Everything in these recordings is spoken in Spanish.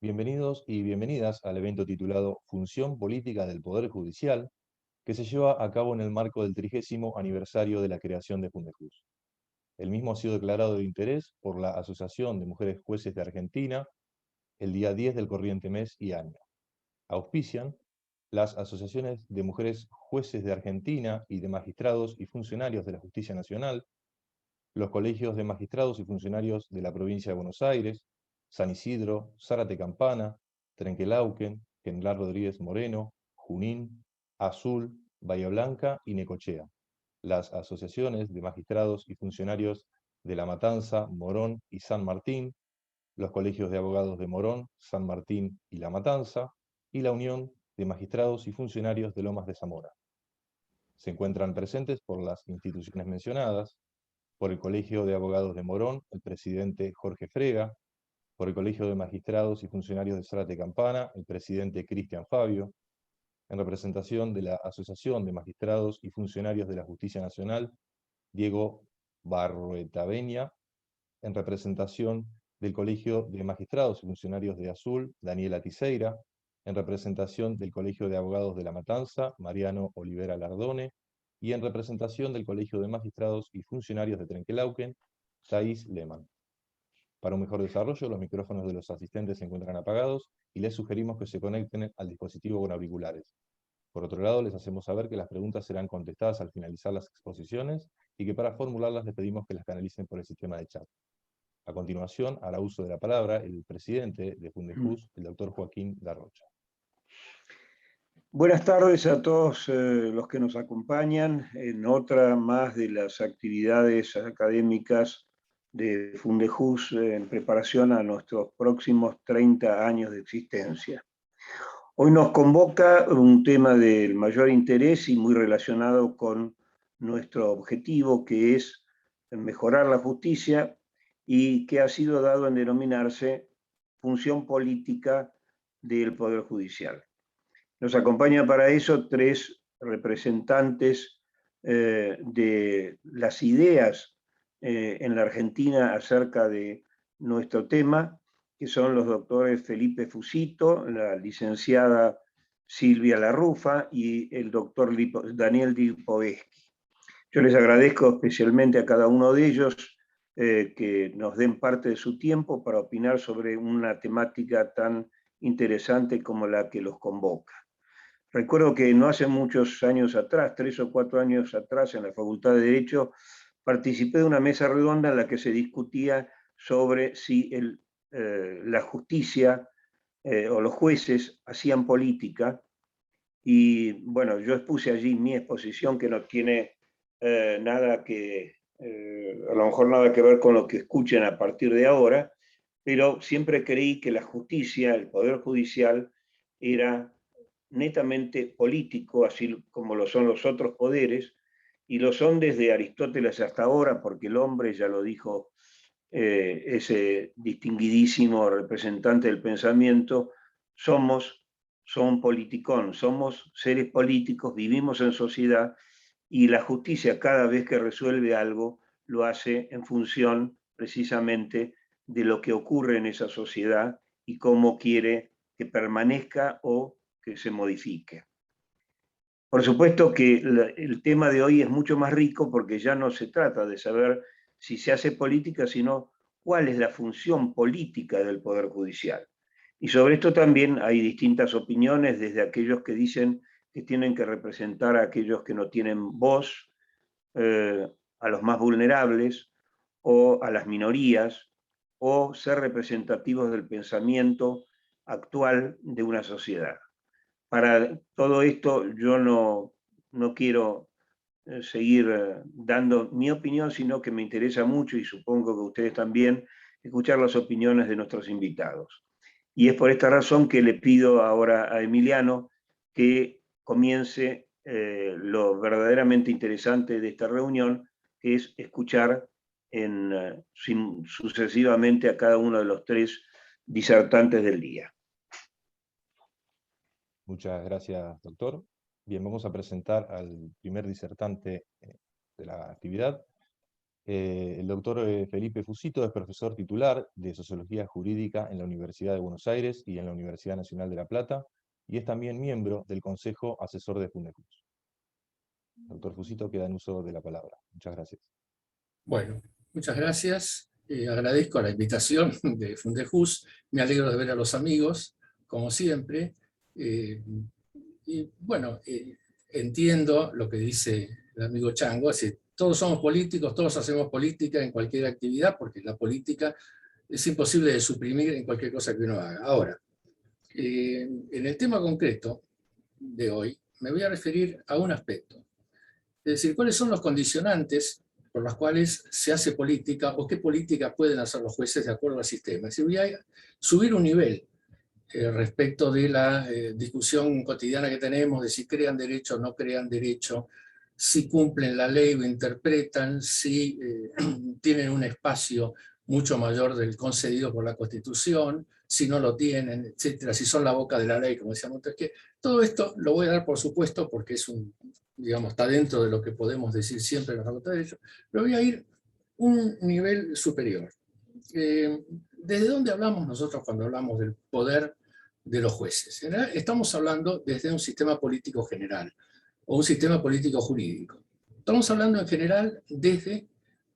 Bienvenidos y bienvenidas al evento titulado Función Política del Poder Judicial, que se lleva a cabo en el marco del 30º aniversario de la creación de Fundejuz. El mismo ha sido declarado de interés por la Asociación de Mujeres Jueces de Argentina el día 10 del corriente mes y año. Auspician las asociaciones de mujeres jueces de Argentina y de magistrados y funcionarios de la Justicia Nacional, los colegios de magistrados y funcionarios de la provincia de Buenos Aires, San Isidro, Zárate Campana, Trenquelauquen, General Rodríguez Moreno, Junín, Azul, Bahía Blanca y Necochea. Las asociaciones de magistrados y funcionarios de La Matanza, Morón y San Martín, los colegios de abogados de Morón, San Martín y La Matanza, y la Unión de Magistrados y Funcionarios de Lomas de Zamora. Se encuentran presentes por las instituciones mencionadas, por el Colegio de Abogados de Morón, el presidente Jorge Frega, por el Colegio de Magistrados y Funcionarios de Zárate Campana, el presidente Cristian Fabio, en representación de la Asociación de Magistrados y Funcionarios de la Justicia Nacional, Diego Barruetaveña, en representación del Colegio de Magistrados y Funcionarios de Azul, Daniela Tiseira, en representación del Colegio de Abogados de La Matanza, Mariano Olivera Lardone, y en representación del Colegio de Magistrados y Funcionarios de Trenquelauquen, Thais Lehmann. Para un mejor desarrollo, los micrófonos de los asistentes se encuentran apagados y les sugerimos que se conecten al dispositivo con auriculares. Por otro lado, les hacemos saber que las preguntas serán contestadas al finalizar las exposiciones y que para formularlas les pedimos que las canalicen por el sistema de chat. A continuación, hará uso de la palabra el presidente de Fundejuz, el doctor Joaquín Darrocha. Buenas tardes a todos los que nos acompañan en otra más de las actividades académicas de Fundejuz en preparación a nuestros próximos 30 años de existencia. Hoy nos convoca un tema del mayor interés y muy relacionado con nuestro objetivo, que es mejorar la justicia y que ha sido dado en denominarse función política del Poder Judicial. Nos acompaña para eso tres representantes de las ideas en la Argentina acerca de nuestro tema, que son los doctores Felipe Fusito, la licenciada Silvia Larrufa y el doctor Daniel Lipovetsky. Yo les agradezco especialmente a cada uno de ellos que nos den parte de su tiempo para opinar sobre una temática tan interesante como la que los convoca. Recuerdo que no hace muchos años atrás, 3 o 4 años atrás, en la Facultad de Derecho, participé de una mesa redonda en la que se discutía sobre si la justicia o los jueces hacían política. Y bueno, yo expuse allí mi exposición, que no tiene nada que, a lo mejor nada que ver con lo que escuchen a partir de ahora, pero siempre creí que la justicia, el Poder Judicial, era netamente político, así como lo son los otros poderes, y lo son desde Aristóteles hasta ahora, porque el hombre, ya lo dijo ese distinguidísimo representante del pensamiento, son politicón, somos seres políticos, vivimos en sociedad, y la justicia cada vez que resuelve algo lo hace en función precisamente de lo que ocurre en esa sociedad y cómo quiere que permanezca o que se modifique. Por supuesto que el tema de hoy es mucho más rico porque ya no se trata de saber si se hace política, sino cuál es la función política del Poder Judicial. Y sobre esto también hay distintas opiniones, desde aquellos que dicen que tienen que representar a aquellos que no tienen voz, a los más vulnerables, o a las minorías, o ser representativos del pensamiento actual de una sociedad. Para todo esto yo no quiero seguir dando mi opinión, sino que me interesa mucho, y supongo que ustedes también, escuchar las opiniones de nuestros invitados. Y es por esta razón que le pido ahora a Emiliano que comience lo verdaderamente interesante de esta reunión, que es escuchar sucesivamente a cada uno de los tres disertantes del día. Muchas gracias, doctor. Bien, vamos a presentar al primer disertante de la actividad, El doctor Felipe Fusito es profesor titular de Sociología Jurídica en la Universidad de Buenos Aires y en la Universidad Nacional de La Plata, y es también miembro del Consejo Asesor de Fundejus. Doctor Fusito, queda en uso de la palabra. Muchas gracias. Bueno, muchas gracias. Agradezco la invitación de Fundejus. Me alegro de ver a los amigos, como siempre. Y bueno, entiendo lo que dice el amigo Chango. Es decir, todos somos políticos, todos hacemos política en cualquier actividad, porque la política es imposible de suprimir en cualquier cosa que uno haga. Ahora, en el tema concreto de hoy, me voy a referir a un aspecto. Es decir, cuáles son los condicionantes por los cuales se hace política o qué política pueden hacer los jueces de acuerdo al sistema. Es decir, voy a subir un nivel respecto de la discusión cotidiana que tenemos de si crean derecho o no crean derecho, si cumplen la ley o interpretan, si tienen un espacio mucho mayor del concedido por la Constitución, si no lo tienen, etcétera, si son la boca de la ley, como decía Montesquieu. Todo esto lo voy a dar por supuesto porque es digamos, está dentro de lo que podemos decir siempre en la Facultad de Derecho, pero voy a ir un nivel superior. ¿Desde dónde hablamos nosotros cuando hablamos del poder de los jueces? Estamos hablando desde un sistema político general, o un sistema político jurídico. Estamos hablando en general desde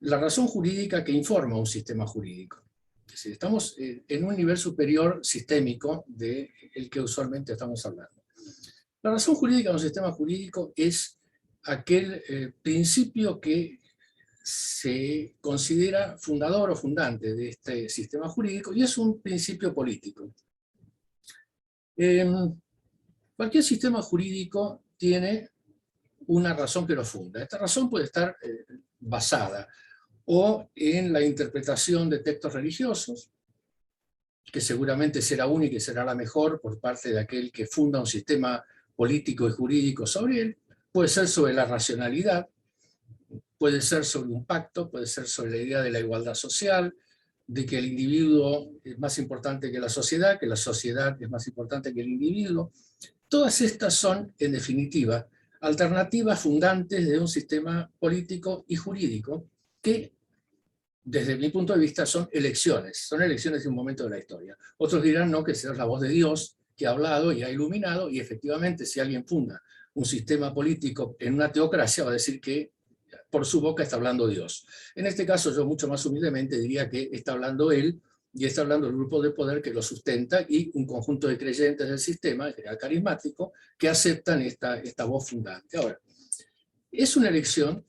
la razón jurídica que informa un sistema jurídico. Es decir, estamos en un nivel superior sistémico del que usualmente estamos hablando. La razón jurídica de un sistema jurídico es aquel principio que se considera fundador o fundante de este sistema jurídico, y es un principio político. Cualquier sistema jurídico tiene una razón que lo funda. Esta razón puede estar basada o en la interpretación de textos religiosos, que seguramente será única y será la mejor por parte de aquel que funda un sistema político y jurídico sobre él, puede ser sobre la racionalidad, puede ser sobre un pacto, puede ser sobre la idea de la igualdad social, de que el individuo es más importante que la sociedad es más importante que el individuo. Todas estas son, en definitiva, alternativas fundantes de un sistema político y jurídico que, desde mi punto de vista, son elecciones de un momento de la historia. Otros dirán no, que es la voz de Dios que ha hablado y ha iluminado, y efectivamente si alguien funda un sistema político en una teocracia va a decir que por su boca está hablando Dios. En este caso yo mucho más humildemente diría que está hablando él, y está hablando el grupo de poder que lo sustenta y un conjunto de creyentes del sistema, en general carismático, que aceptan esta voz fundante. Ahora, es una elección,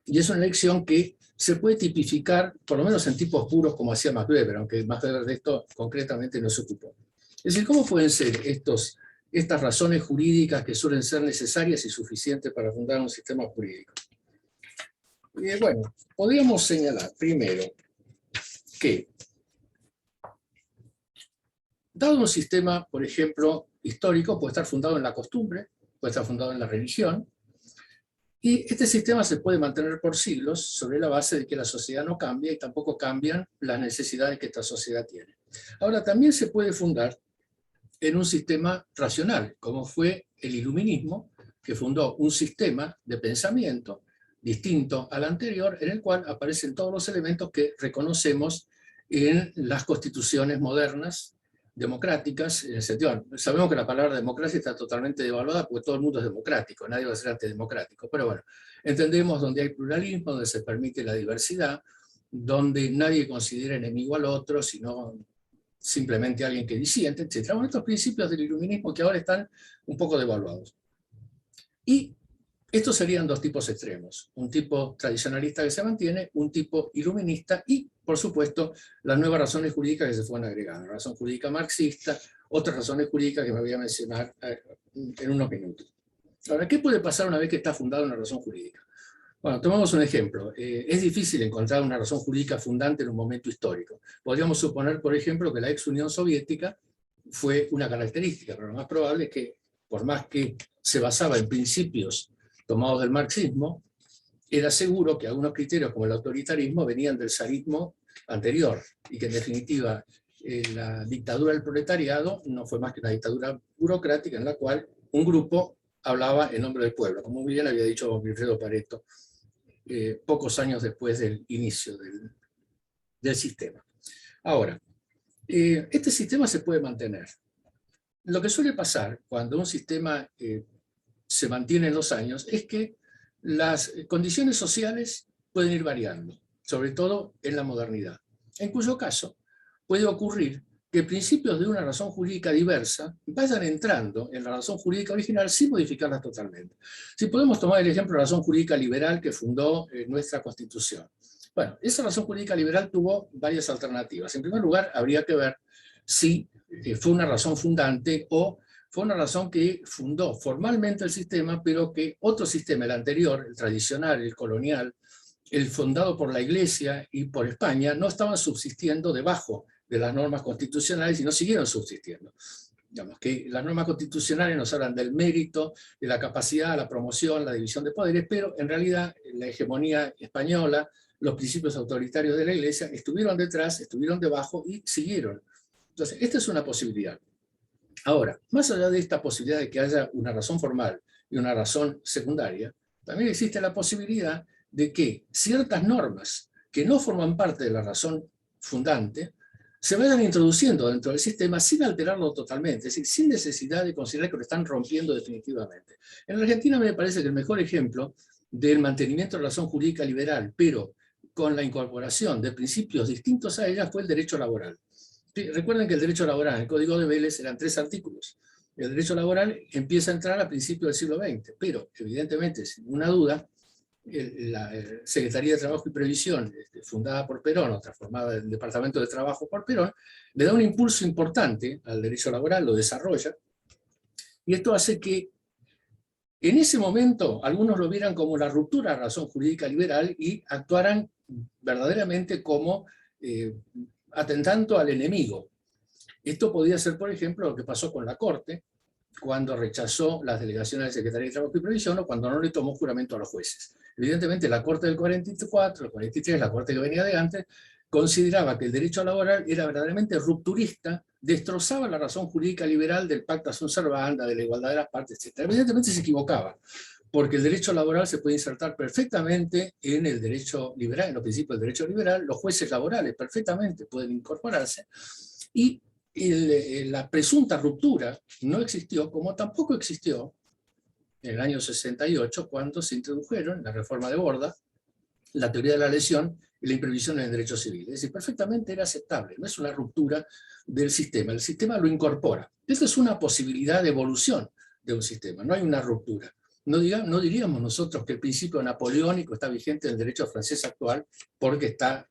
y es una elección que se puede tipificar, por lo menos en tipos puros, como hacía Max Weber, aunque Max Weber de esto concretamente no se ocupó. Es decir, ¿cómo pueden ser estas razones jurídicas que suelen ser necesarias y suficientes para fundar un sistema jurídico? Bueno, podríamos señalar primero que, dado un sistema, por ejemplo, histórico, puede estar fundado en la costumbre, puede estar fundado en la religión, y este sistema se puede mantener por siglos sobre la base de que la sociedad no cambia y tampoco cambian las necesidades que esta sociedad tiene. Ahora, también se puede fundar en un sistema racional, como fue el iluminismo, que fundó un sistema de pensamiento distinto al anterior, en el cual aparecen todos los elementos que reconocemos en las constituciones modernas, democráticas, en el sentido, sabemos que la palabra democracia está totalmente devaluada porque todo el mundo es democrático, nadie va a ser antidemocrático, pero bueno, entendemos donde hay pluralismo, donde se permite la diversidad, donde nadie considera enemigo al otro, sino simplemente alguien que disiente, etc. Bueno, estos principios del iluminismo que ahora están un poco devaluados. Y estos serían dos tipos extremos, un tipo tradicionalista que se mantiene, un tipo iluminista y, por supuesto, las nuevas razones jurídicas que se fueron agregando, la razón jurídica marxista, otras razones jurídicas que me voy a mencionar en unos minutos. Ahora, ¿qué puede pasar una vez que está fundada una razón jurídica? Bueno, tomamos un ejemplo. Es difícil encontrar una razón jurídica fundante en un momento histórico. Podríamos suponer, por ejemplo, que la ex Unión Soviética fue una característica, pero lo más probable es que, por más que se basaba en principios tomados del marxismo, era seguro que algunos criterios como el autoritarismo venían del zarismo anterior, y que en definitiva la dictadura del proletariado no fue más que una dictadura burocrática en la cual un grupo hablaba en nombre del pueblo, como muy bien había dicho Wilfredo Pareto pocos años después del inicio del sistema. Ahora, este sistema se puede mantener. Lo que suele pasar cuando un sistema se mantiene en los años es que las condiciones sociales pueden ir variando, sobre todo en la modernidad, en cuyo caso puede ocurrir que principios de una razón jurídica diversa vayan entrando en la razón jurídica original sin modificarla totalmente. Si podemos tomar el ejemplo de la razón jurídica liberal que fundó nuestra Constitución. Bueno, esa razón jurídica liberal tuvo varias alternativas. En primer lugar, habría que ver si fue una razón fundante o fue una razón que fundó formalmente el sistema, pero que otro sistema, el anterior, el tradicional, el colonial, el fundado por la Iglesia y por España, no estaban subsistiendo debajo de las normas constitucionales y no siguieron subsistiendo. Digamos que las normas constitucionales nos hablan del mérito, de la capacidad, la promoción, la división de poderes, pero en realidad la hegemonía española, los principios autoritarios de la Iglesia estuvieron detrás, estuvieron debajo y siguieron. Entonces, esta es una posibilidad. Ahora, más allá de esta posibilidad de que haya una razón formal y una razón secundaria, también existe la posibilidad de que ciertas normas que no forman parte de la razón fundante se vayan introduciendo dentro del sistema sin alterarlo totalmente, es decir, sin necesidad de considerar que lo están rompiendo definitivamente. En la Argentina me parece que el mejor ejemplo del mantenimiento de la razón jurídica liberal, pero con la incorporación de principios distintos a ella, fue el derecho laboral. Recuerden que el derecho laboral, el Código de Vélez, eran 3 artículos. El derecho laboral empieza a entrar a principios del siglo XX, pero evidentemente, sin ninguna duda, la Secretaría de Trabajo y Previsión, fundada por Perón, o transformada en Departamento de Trabajo por Perón, le da un impulso importante al derecho laboral, lo desarrolla, y esto hace que en ese momento algunos lo vieran como la ruptura de la razón jurídica liberal y actuaran verdaderamente como atentando al enemigo. Esto podía ser, por ejemplo, lo que pasó con la Corte, cuando rechazó las delegaciones de Secretaría de Trabajo y Previsión o cuando no le tomó juramento a los jueces. Evidentemente, la Corte del 44, el 43, la Corte que venía de antes, consideraba que el derecho laboral era verdaderamente rupturista, destrozaba la razón jurídica liberal del pacta sunt servanda, de la igualdad de las partes, etc. Evidentemente se equivocaba, porque el derecho laboral se puede insertar perfectamente en el derecho liberal, en los principios del derecho liberal, los jueces laborales perfectamente pueden incorporarse, y la presunta ruptura no existió, como tampoco existió en el año 68, cuando se introdujeron en la reforma de Borda la teoría de la lesión y la imprevisión en el derecho civil. Es decir, perfectamente era aceptable, no es una ruptura del sistema, el sistema lo incorpora. Esta es una posibilidad de evolución de un sistema, no hay una ruptura. No diríamos nosotros que el principio napoleónico está vigente en el derecho francés actual porque está,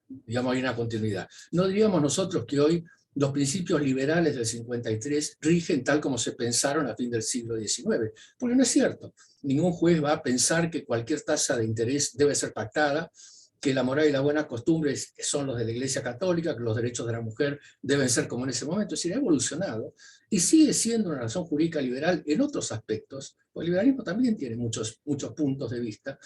digamos, hay una continuidad. No diríamos nosotros que hoy los principios liberales del 53 rigen tal como se pensaron a fin del siglo XIX, porque no es cierto. Ningún juez va a pensar que cualquier tasa de interés debe ser pactada, que la moral y la buena costumbre son los de la Iglesia Católica, que los derechos de la mujer deben ser como en ese momento. Es decir, ha evolucionado y sigue siendo una razón jurídica liberal en otros aspectos, porque el liberalismo también tiene muchos puntos de vista.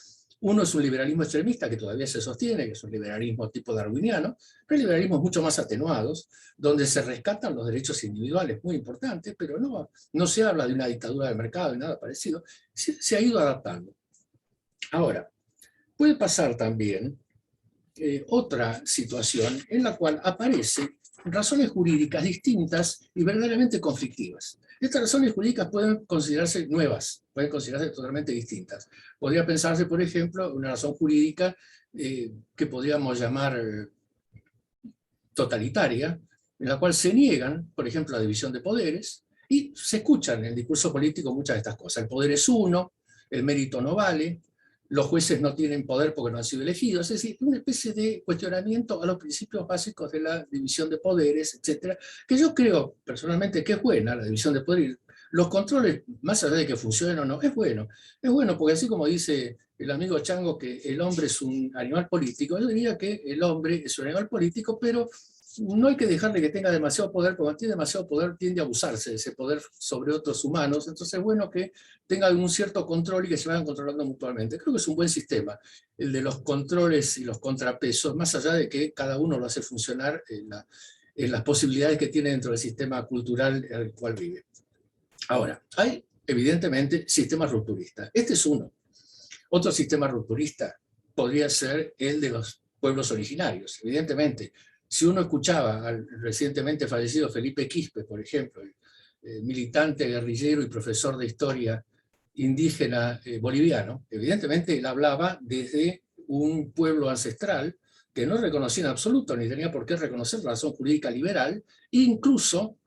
Uno es un liberalismo extremista que todavía se sostiene, que es un liberalismo tipo darwiniano, pero hay liberalismos mucho más atenuados, donde se rescatan los derechos individuales muy importantes, pero no se habla de una dictadura del mercado y nada parecido, se ha ido adaptando. Ahora, puede pasar también otra situación en la cual aparecen razones jurídicas distintas y verdaderamente conflictivas. Estas razones jurídicas pueden considerarse nuevas, pueden considerarse totalmente distintas. Podría pensarse, por ejemplo, una razón jurídica que podríamos llamar totalitaria, en la cual se niegan, por ejemplo, la división de poderes, y se escuchan en el discurso político muchas de estas cosas. El poder es uno, el mérito no vale, los jueces no tienen poder porque no han sido elegidos, es decir, una especie de cuestionamiento a los principios básicos de la división de poderes, etcétera, que yo creo personalmente que es buena la división de poderes. Los controles, más allá de que funcionen o no, es bueno porque así como dice el amigo Chango que el hombre es un animal político, yo diría que el hombre es un animal político, pero no hay que dejarle que tenga demasiado poder, porque cuando tiene demasiado poder tiende a abusarse de ese poder sobre otros humanos, entonces es bueno que tenga un cierto control y que se vayan controlando mutuamente. Creo que es un buen sistema, el de los controles y los contrapesos, más allá de que cada uno lo hace funcionar en las posibilidades que tiene dentro del sistema cultural al cual vive. Ahora, hay evidentemente sistemas rupturistas. Este es uno. Otro sistema rupturista podría ser el de los pueblos originarios. Evidentemente, si uno escuchaba al recientemente fallecido Felipe Quispe, por ejemplo, militante, guerrillero y profesor de historia indígena boliviano, evidentemente él hablaba desde un pueblo ancestral que no reconocía en absoluto, ni tenía por qué reconocer la razón jurídica liberal, incluso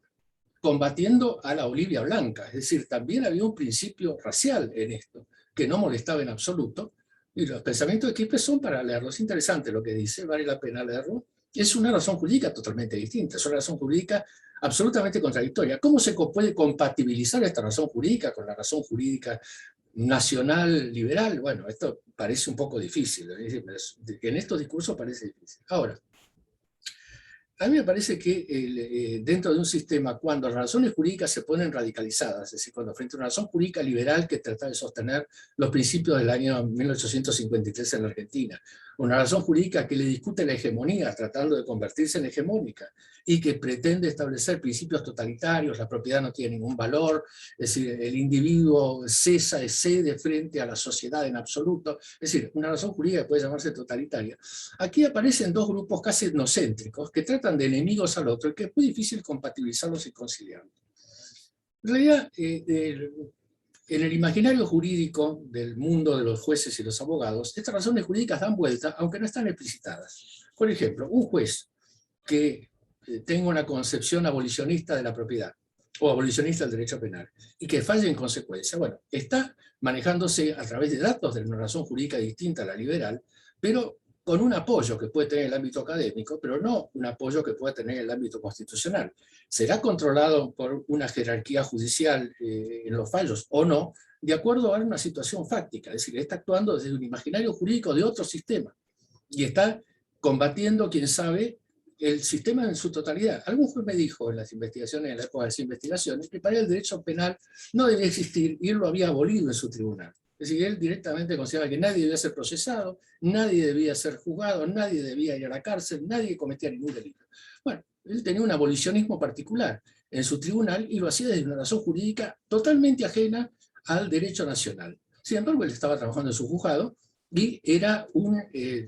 combatiendo a la Bolivia blanca. Es decir, también había un principio racial en esto, que no molestaba en absoluto, y los pensamientos de Quispe son para leerlo. Es interesante lo que dice, vale la pena leerlo. Es una razón jurídica totalmente distinta, es una razón jurídica absolutamente contradictoria. ¿Cómo se puede compatibilizar esta razón jurídica con la razón jurídica nacional liberal? Bueno, esto parece un poco difícil, en estos discursos parece difícil. Ahora, a mí me parece que dentro de un sistema, cuando las razones jurídicas se ponen radicalizadas, es decir, cuando frente a una razón jurídica liberal que trata de sostener los principios del año 1853 en la Argentina, una razón jurídica que le discute la hegemonía, tratando de convertirse en hegemónica, y que pretende establecer principios totalitarios, la propiedad no tiene ningún valor, es decir, el individuo cede frente a la sociedad en absoluto, es decir, una razón jurídica que puede llamarse totalitaria. Aquí aparecen dos grupos casi etnocéntricos que tratan de enemigos al otro y que es muy difícil compatibilizarlos y conciliarlos. En realidad, en el imaginario jurídico del mundo de los jueces y los abogados, estas razones jurídicas dan vuelta, aunque no están explicitadas. Por ejemplo, un juez que tenga una concepción abolicionista de la propiedad o abolicionista del derecho penal y que falle en consecuencia, bueno, está manejándose a través de datos de una razón jurídica distinta a la liberal, pero con un apoyo que puede tener en el ámbito académico, pero no un apoyo que pueda tener en el ámbito constitucional. ¿Será controlado por una jerarquía judicial en los fallos o no? De acuerdo a una situación fáctica, es decir, está actuando desde un imaginario jurídico de otro sistema y está combatiendo, quién sabe, el sistema en su totalidad. Algún juez me dijo en las investigaciones, en la época de las investigaciones, que para él el derecho penal no debía existir y él lo había abolido en su tribunal. Es decir, él directamente consideraba que nadie debía ser procesado, nadie debía ser juzgado, nadie debía ir a la cárcel, nadie cometía ningún delito. Bueno, él tenía un abolicionismo particular en su tribunal y lo hacía desde una razón jurídica totalmente ajena al derecho nacional. Sin embargo, él estaba trabajando en su juzgado y era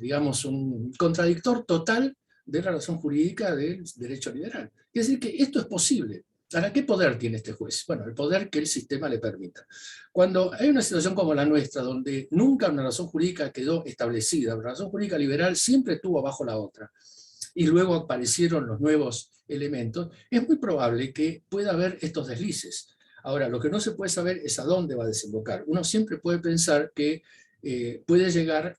digamos, un contradictor total de la razón jurídica del derecho liberal. Es decir, que esto es posible. ¿Ahora qué poder tiene este juez? Bueno, el poder que el sistema le permita. Cuando hay una situación como la nuestra, donde nunca una razón jurídica quedó establecida, la razón jurídica liberal siempre estuvo abajo la otra, y luego aparecieron los nuevos elementos, es muy probable que pueda haber estos deslices. Ahora, lo que no se puede saber es a dónde va a desembocar. Uno siempre puede pensar que puede llegar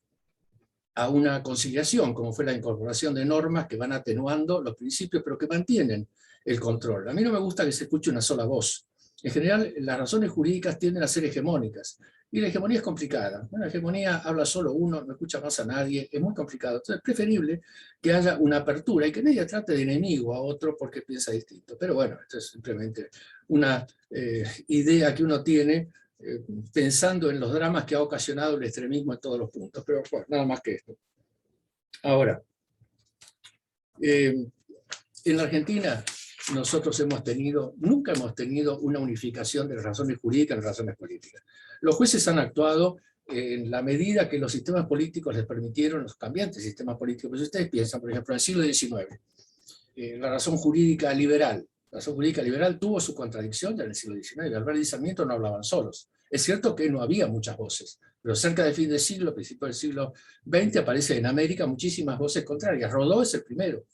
a una conciliación, como fue la incorporación de normas que van atenuando los principios, pero que mantienen el control. A mí no me gusta que se escuche una sola voz. En general, las razones jurídicas tienden a ser hegemónicas, y la hegemonía es complicada. La hegemonía habla solo uno, no escucha más a nadie, es muy complicado. Entonces es preferible que haya una apertura y que nadie trate de enemigo a otro porque piensa distinto. Pero bueno, esto es simplemente una idea que uno tiene pensando en los dramas que ha ocasionado el extremismo en todos los puntos, pero bueno, nada más que esto. Ahora, en la Argentina nosotros nunca hemos tenido una unificación de las razones jurídicas y las razones políticas. Los jueces han actuado en la medida que los sistemas políticos les permitieron, los cambiantes sistemas políticos. Pero si ustedes piensan, por ejemplo, en el siglo XIX, la razón jurídica liberal. La razón jurídica liberal tuvo su contradicción ya en el siglo XIX. Alvear y Sarmiento no hablaban solos. Es cierto que no había muchas voces, pero cerca del fin del siglo, principio del siglo XX, aparecen en América muchísimas voces contrarias. Rodó es el primero.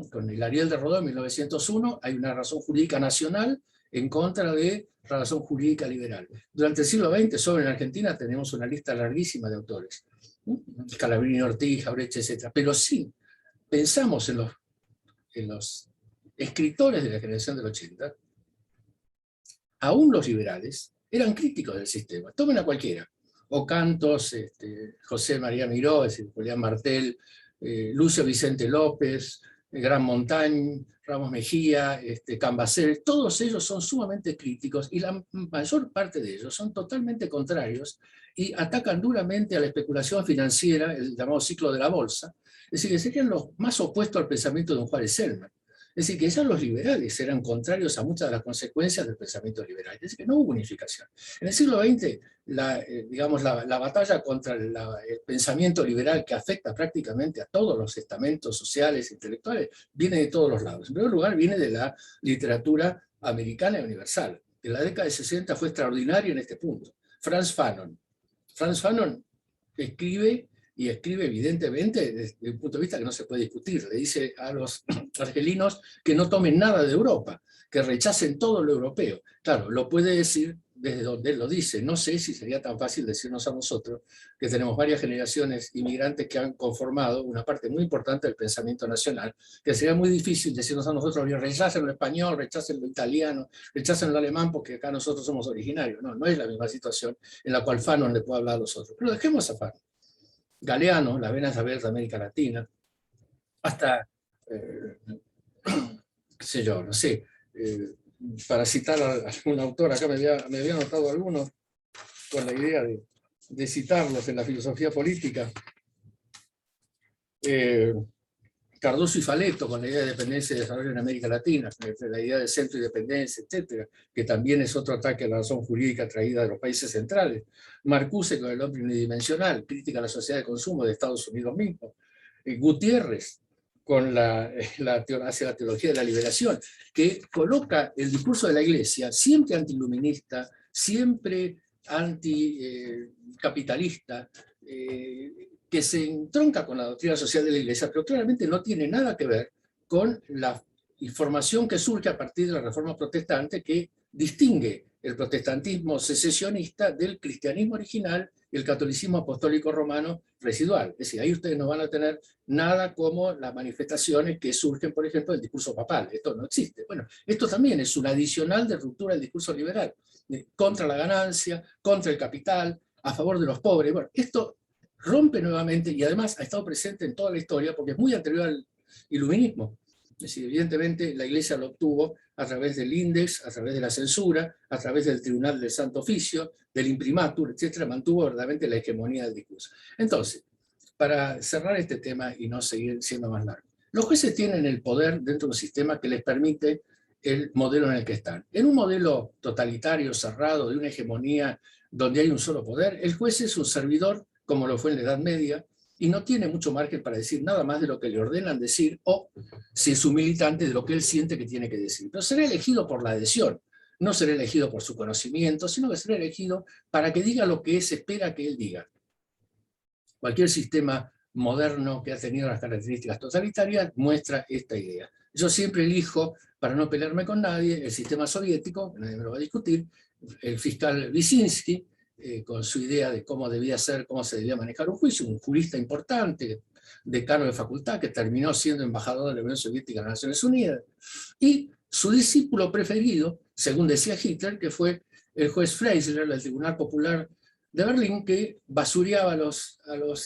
Con el Ariel de Rodó en 1901 hay una razón jurídica nacional en contra de la razón jurídica liberal. Durante el siglo XX, solo en Argentina, tenemos una lista larguísima de autores. Scalabrini, Ortiz, Jauretche, etc. Pero sí, pensamos en los escritores de la generación del 80, aún los liberales, eran críticos del sistema. Tomen a cualquiera. Ocantos, José María Miró, es decir, Julián Martel, Lucio Vicente López, Gran Montañ, Ramos Mejía, Cambaceres, todos ellos son sumamente críticos y la mayor parte de ellos son totalmente contrarios y atacan duramente a la especulación financiera, el llamado ciclo de la bolsa. Es decir, que serían los más opuestos al pensamiento de un Juárez Selman. Es decir, que ya los liberales eran contrarios a muchas de las consecuencias del pensamiento liberal. Es decir, que no hubo unificación. En el siglo XX, digamos, la batalla contra el pensamiento liberal, que afecta prácticamente a todos los estamentos sociales e intelectuales, viene de todos los lados. En primer lugar, viene de la literatura americana y universal. En la década de 60 fue extraordinaria en este punto. Frantz Fanon escribe, y escribe evidentemente desde un punto de vista que no se puede discutir. Le dice a los argelinos que no tomen nada de Europa, que rechacen todo lo europeo. Claro, lo puede decir desde donde él lo dice. No sé si sería tan fácil decirnos a nosotros, que tenemos varias generaciones inmigrantes que han conformado una parte muy importante del pensamiento nacional, que sería muy difícil decirnos a nosotros, rechacen lo español, rechacen lo italiano, rechacen lo alemán, porque acá nosotros somos originarios. No, no es la misma situación en la cual Fanon le puede hablar a los otros. Pero dejemos a Fanon. Galeano, La vena saber de América Latina, hasta, qué sé yo, no sé, para citar a algún autor, acá me había anotado algunos, con la idea de citarlos en la filosofía política, Cardoso y Faleto, con la idea de dependencia y desarrollo en América Latina, la idea de centro y dependencia, etcétera, que también es otro ataque a la razón jurídica traída de los países centrales. Marcuse con El hombre unidimensional, crítica a la sociedad de consumo de Estados Unidos mismo. Gutiérrez con hacia la teología de la liberación, que coloca el discurso de la Iglesia siempre antiluminista, siempre anticapitalista, que se entronca con la doctrina social de la Iglesia, pero claramente no tiene nada que ver con la información que surge a partir de la Reforma Protestante, que distingue el protestantismo secesionista del cristianismo original y el catolicismo apostólico romano residual. Es decir, ahí ustedes no van a tener nada como las manifestaciones que surgen, por ejemplo, del discurso papal. Esto no existe. Bueno, esto también es un adicional de ruptura del discurso liberal, contra la ganancia, contra el capital, a favor de los pobres. Bueno, esto rompe nuevamente, y además ha estado presente en toda la historia, porque es muy anterior al iluminismo. Es decir, evidentemente la Iglesia lo obtuvo a través del Index, a través de la censura, a través del Tribunal del Santo Oficio, del Imprimatur, etcétera, mantuvo verdaderamente la hegemonía del discurso. Entonces, para cerrar este tema y no seguir siendo más largo, los jueces tienen el poder dentro de un sistema que les permite el modelo en el que están. En un modelo totalitario, cerrado, de una hegemonía donde hay un solo poder, el juez es un servidor, como lo fue en la Edad Media, y no tiene mucho margen para decir nada más de lo que le ordenan decir, o, si es un militante, de lo que él siente que tiene que decir. Pero será elegido por la adhesión, no será elegido por su conocimiento, sino que será elegido para que diga lo que se espera que él diga. Cualquier sistema moderno que ha tenido las características totalitarias muestra esta idea. Yo siempre elijo, para no pelearme con nadie, el sistema soviético, nadie me lo va a discutir, el fiscal Wyszynski, con su idea de cómo debía ser, cómo se debía manejar un juicio, un jurista importante, decano de facultad, que terminó siendo embajador de la Unión Soviética en las Naciones Unidas, y su discípulo preferido, según decía Hitler, que fue el juez Freisler del Tribunal Popular de Berlín, que basureaba a los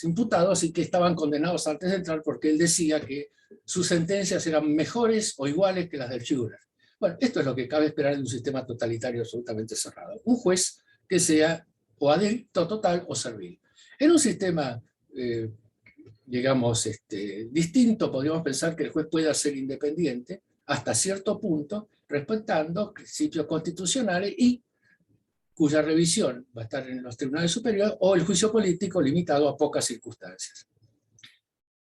imputados y que estaban condenados antes de entrar porque él decía que sus sentencias eran mejores o iguales que las del Führer. Bueno, esto es lo que cabe esperar de un sistema totalitario absolutamente cerrado. Un juez que sea o adicto total o servil. En un sistema, digamos, distinto, podríamos pensar que el juez pueda ser independiente hasta cierto punto, respetando principios constitucionales y cuya revisión va a estar en los tribunales superiores, o el juicio político limitado a pocas circunstancias.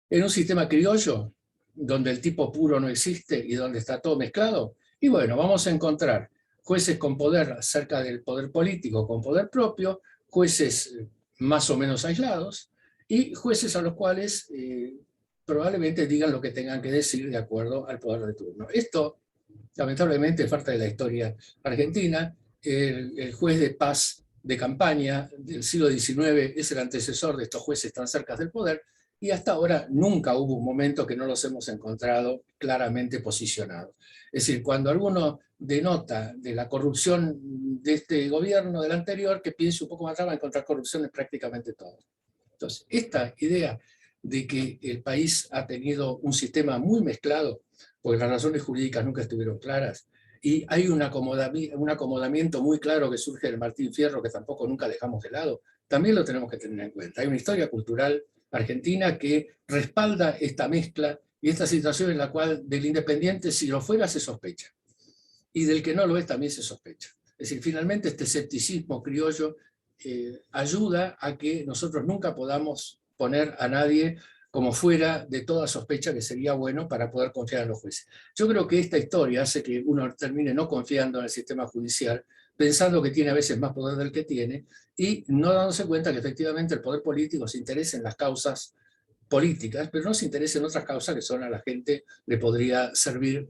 En un sistema criollo, donde el tipo puro no existe y donde está todo mezclado, y bueno, vamos a encontrar jueces con poder acerca del poder político, con poder propio, jueces más o menos aislados, y jueces a los cuales probablemente digan lo que tengan que decir de acuerdo al poder de turno. Esto, lamentablemente, es parte de la historia argentina. El juez de paz de campaña del siglo XIX es el antecesor de estos jueces tan cerca del poder, y hasta ahora nunca hubo un momento que no los hemos encontrado claramente posicionados. Es decir, cuando alguno denota de la corrupción de este gobierno, del anterior, que piense un poco más atrás, va a encontrar corrupción en prácticamente todo. Entonces, esta idea de que el país ha tenido un sistema muy mezclado, porque las razones jurídicas nunca estuvieron claras, y hay un acomodamiento muy claro que surge del Martín Fierro, que tampoco nunca dejamos de lado, también lo tenemos que tener en cuenta. Hay una historia cultural argentina que respalda esta mezcla Y esta situación en la cual del independiente, si lo fuera, se sospecha. Y del que no lo es, también se sospecha. Es decir, finalmente este escepticismo criollo ayuda a que nosotros nunca podamos poner a nadie como fuera de toda sospecha, que sería bueno para poder confiar en los jueces. Yo creo que esta historia hace que uno termine no confiando en el sistema judicial, pensando que tiene a veces más poder del que tiene, y no dándose cuenta que efectivamente el poder político se interesa en las causas políticas, pero no se interesa en otras causas que son a la gente le podría servir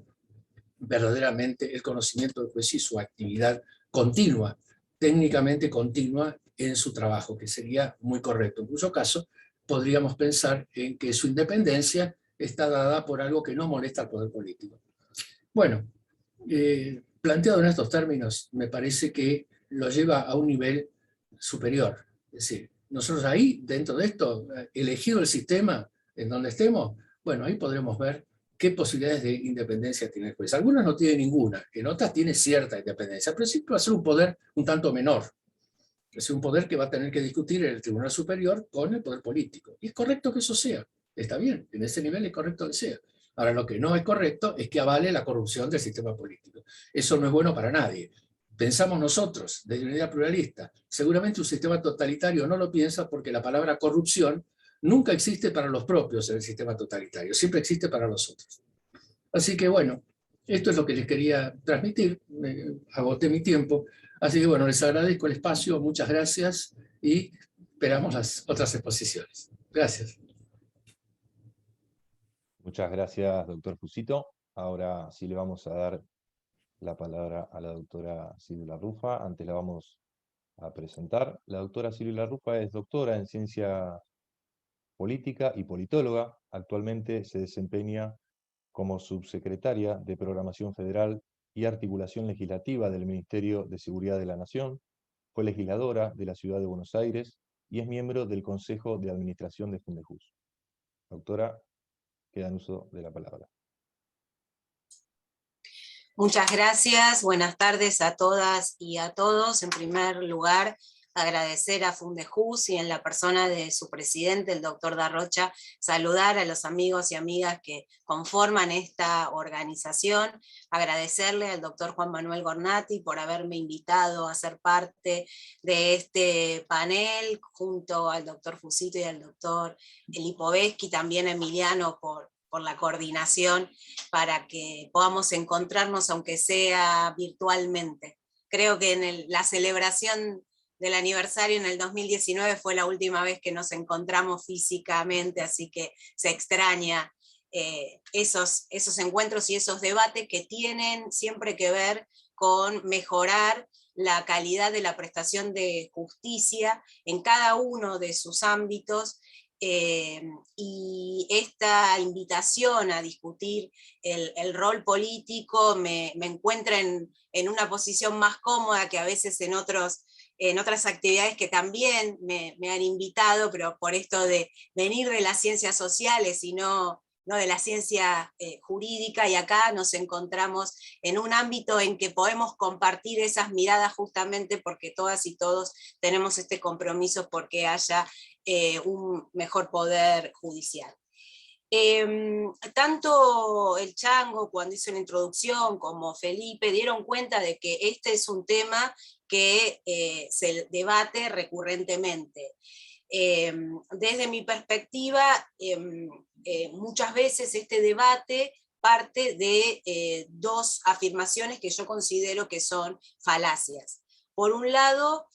verdaderamente el conocimiento del juez y su actividad continua, técnicamente continua en su trabajo, que sería muy correcto, en cuyo caso podríamos pensar en que su independencia está dada por algo que no molesta al poder político. Bueno, planteado en estos términos, me parece que lo lleva a un nivel superior. Es decir, nosotros ahí, dentro de esto, elegido el sistema en donde estemos, bueno, ahí podremos ver qué posibilidades de independencia tiene el juez. Algunas no tienen ninguna, en otras tiene cierta independencia, pero siempre va a ser un poder un tanto menor. Es un poder que va a tener que discutir el Tribunal Superior con el poder político. Y es correcto que eso sea. Está bien, en ese nivel es correcto que sea. Ahora, lo que no es correcto es que avale la corrupción del sistema político. Eso no es bueno para nadie. Pensamos nosotros, desde una idea pluralista, seguramente un sistema totalitario no lo piensa porque la palabra corrupción nunca existe para los propios en el sistema totalitario, siempre existe para los otros. Así que bueno, esto es lo que les quería transmitir, agoté mi tiempo, así que bueno, les agradezco el espacio, muchas gracias y esperamos las otras exposiciones. Gracias. Muchas gracias, doctor Fusito. Ahora sí le vamos a dar la palabra a la doctora Silvia Larrufa. Antes la vamos a presentar. La doctora Silvia Larrufa es doctora en ciencia política y politóloga. Actualmente se desempeña como subsecretaria de Programación Federal y Articulación Legislativa del Ministerio de Seguridad de la Nación. Fue legisladora de la Ciudad de Buenos Aires y es miembro del Consejo de Administración de Fundejus. Doctora, queda en uso de la palabra. Muchas gracias, buenas tardes a todas y a todos. En primer lugar, agradecer a Fundejus y en la persona de su presidente, el doctor Darrocha, saludar a los amigos y amigas que conforman esta organización, agradecerle al doctor Juan Manuel Gornati por haberme invitado a ser parte de este panel, junto al doctor Fusito y al doctor Lipovetsky, también a Emiliano por la coordinación para que podamos encontrarnos, aunque sea virtualmente. Creo que en la celebración del aniversario en el 2019 fue la última vez que nos encontramos físicamente, así que se extraña esos encuentros y esos debates que tienen siempre que ver con mejorar la calidad de la prestación de justicia en cada uno de sus ámbitos, y esta invitación a discutir el rol político me encuentra en una posición más cómoda que a veces en otras actividades que también me han invitado, pero por esto de venir de las ciencias sociales y no de la ciencia jurídica, y acá nos encontramos en un ámbito en que podemos compartir esas miradas justamente porque todas y todos tenemos este compromiso porque haya un mejor poder judicial. Tanto el Chango cuando hizo la introducción como Felipe dieron cuenta de que este es un tema que se debate recurrentemente. Desde mi perspectiva, muchas veces este debate parte de dos afirmaciones que yo considero que son falacias. Por un lado,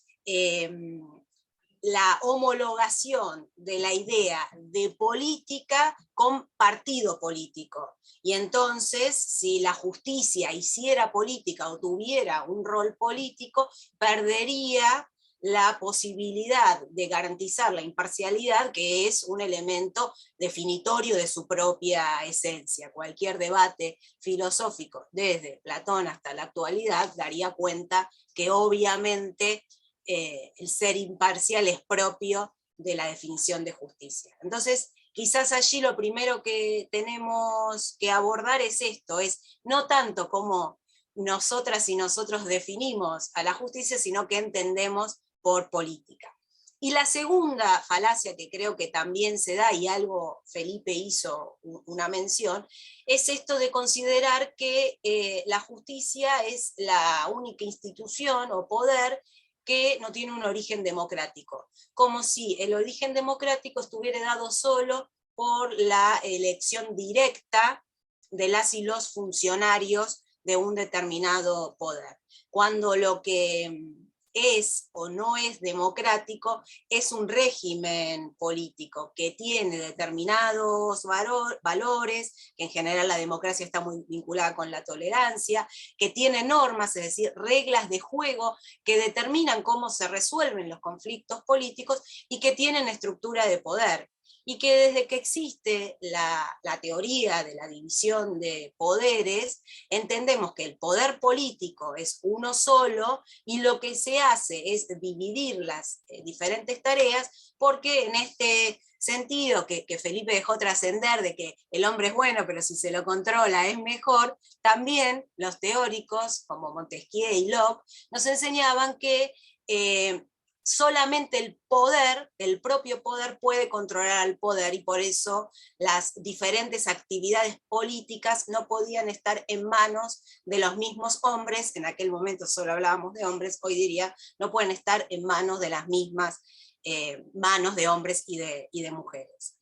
la homologación de la idea de política con partido político. Y entonces, si la justicia hiciera política o tuviera un rol político, perdería la posibilidad de garantizar la imparcialidad, que es un elemento definitorio de su propia esencia. Cualquier debate filosófico, desde Platón hasta la actualidad, daría cuenta que obviamente el ser imparcial es propio de la definición de justicia. Entonces, quizás allí lo primero que tenemos que abordar es esto, es no tanto como nosotras y nosotros definimos a la justicia, sino que entendemos por política. Y la segunda falacia que creo que también se da, y algo Felipe hizo una mención, es esto de considerar que la justicia es la única institución o poder que no tiene un origen democrático, como si el origen democrático estuviera dado solo por la elección directa de las y los funcionarios de un determinado poder, cuando lo que es o no es democrático es un régimen político que tiene determinados valores, que en general la democracia está muy vinculada con la tolerancia, que tiene normas, es decir, reglas de juego que determinan cómo se resuelven los conflictos políticos y que tienen estructura de poder. Y que desde que existe la teoría de la división de poderes, entendemos que el poder político es uno solo y lo que se hace es dividir las diferentes tareas, porque en este sentido que Felipe dejó trascender de que el hombre es bueno, pero si se lo controla es mejor, también los teóricos como Montesquieu y Locke nos enseñaban que solamente el poder, el propio poder, puede controlar al poder, y por eso las diferentes actividades políticas no podían estar en manos de los mismos hombres. En aquel momento solo hablábamos de hombres, hoy diría no pueden estar en manos de las mismas manos de hombres y de mujeres.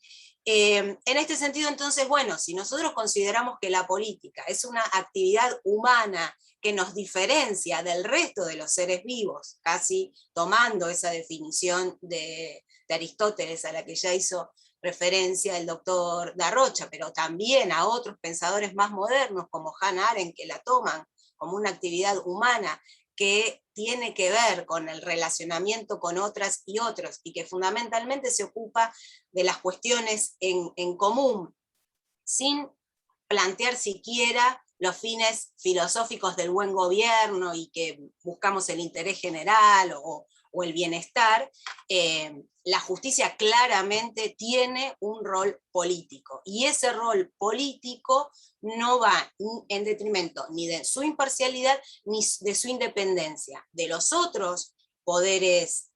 En este sentido, entonces, bueno, si nosotros consideramos que la política es una actividad humana que nos diferencia del resto de los seres vivos, casi tomando esa definición de Aristóteles a la que ya hizo referencia el doctor Darrocha, pero también a otros pensadores más modernos como Hannah Arendt, que la toman como una actividad humana que tiene que ver con el relacionamiento con otras y otros, y que fundamentalmente se ocupa de las cuestiones en común, sin plantear siquiera los fines filosóficos del buen gobierno y que buscamos el interés general o el bienestar. La justicia claramente tiene un rol político, y ese rol político no va en detrimento ni de su imparcialidad ni de su independencia de los otros poderes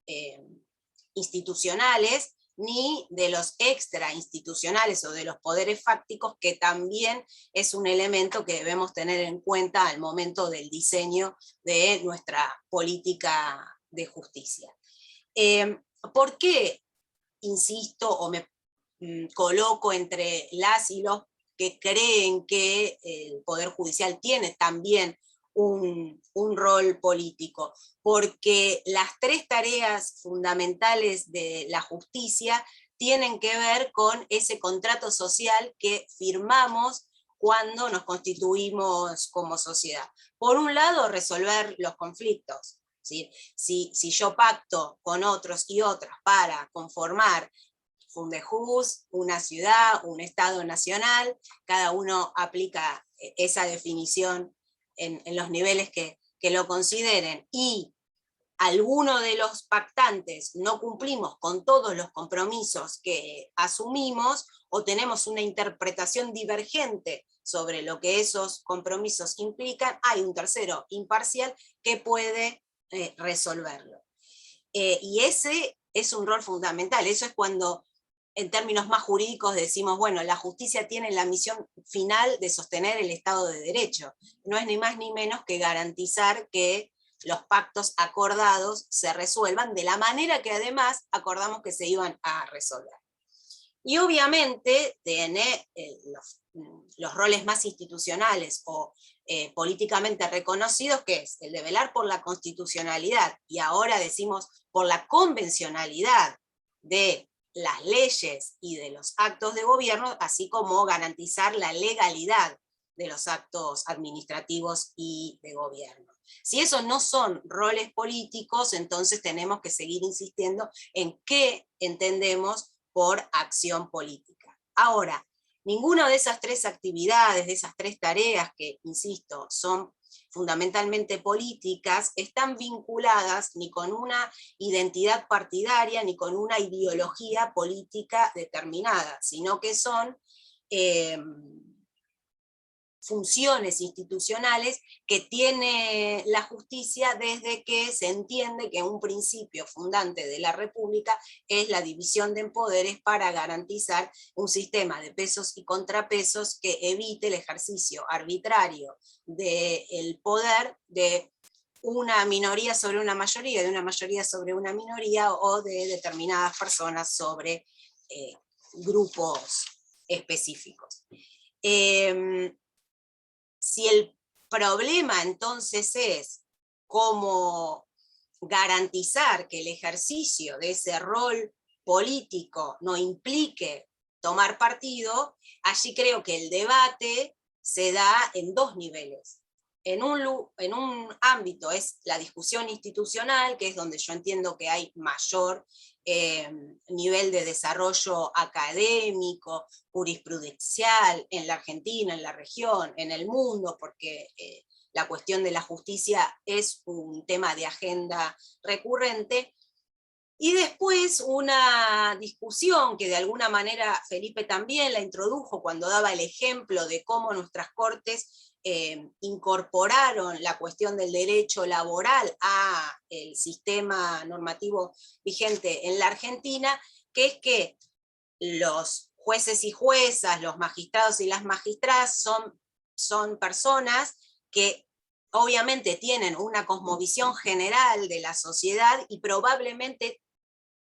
institucionales, ni de los extrainstitucionales o de los poderes fácticos, que también es un elemento que debemos tener en cuenta al momento del diseño de nuestra política de justicia. ¿Por qué insisto o me coloco entre las y los que creen que el Poder Judicial tiene también un rol político? Porque las tres tareas fundamentales de la justicia tienen que ver con ese contrato social que firmamos cuando nos constituimos como sociedad. Por un lado, resolver los conflictos. ¿Sí? Si yo pacto con otros y otras para conformar Fundejus, una ciudad, un Estado nacional, cada uno aplica esa definición en los niveles que lo consideren, y alguno de los pactantes no cumplimos con todos los compromisos que asumimos, o tenemos una interpretación divergente sobre lo que esos compromisos implican, hay un tercero imparcial que puede resolverlo. Y ese es un rol fundamental. Eso es cuando, en términos más jurídicos, decimos, bueno, la justicia tiene la misión final de sostener el Estado de Derecho. No es ni más ni menos que garantizar que los pactos acordados se resuelvan de la manera que además acordamos que se iban a resolver. Y obviamente tiene los roles más institucionales o políticamente reconocidos, que es el de velar por la constitucionalidad, y ahora decimos por la convencionalidad de las leyes y de los actos de gobierno, así como garantizar la legalidad de los actos administrativos y de gobierno. Si esos no son roles políticos, entonces tenemos que seguir insistiendo en qué entendemos por acción política. Ahora, ninguna de esas tres actividades, de esas tres tareas que, insisto, son fundamentalmente políticas, están vinculadas ni con una identidad partidaria ni con una ideología política determinada, sino que son funciones institucionales que tiene la justicia desde que se entiende que un principio fundante de la República es la división de poderes para garantizar un sistema de pesos y contrapesos que evite el ejercicio arbitrario del poder de una minoría sobre una mayoría, de una mayoría sobre una minoría, o de determinadas personas sobre grupos específicos. Si el problema entonces es cómo garantizar que el ejercicio de ese rol político no implique tomar partido, allí creo que el debate se da en dos niveles. En un ámbito es la discusión institucional, que es donde yo entiendo que hay mayor nivel de desarrollo académico, jurisprudencial, en la Argentina, en la región, en el mundo, porque la cuestión de la justicia es un tema de agenda recurrente. Y después una discusión que de alguna manera Felipe también la introdujo cuando daba el ejemplo de cómo nuestras cortes incorporaron la cuestión del derecho laboral al sistema normativo vigente en la Argentina, que es que los jueces y juezas, los magistrados y las magistradas son personas que obviamente tienen una cosmovisión general de la sociedad y probablemente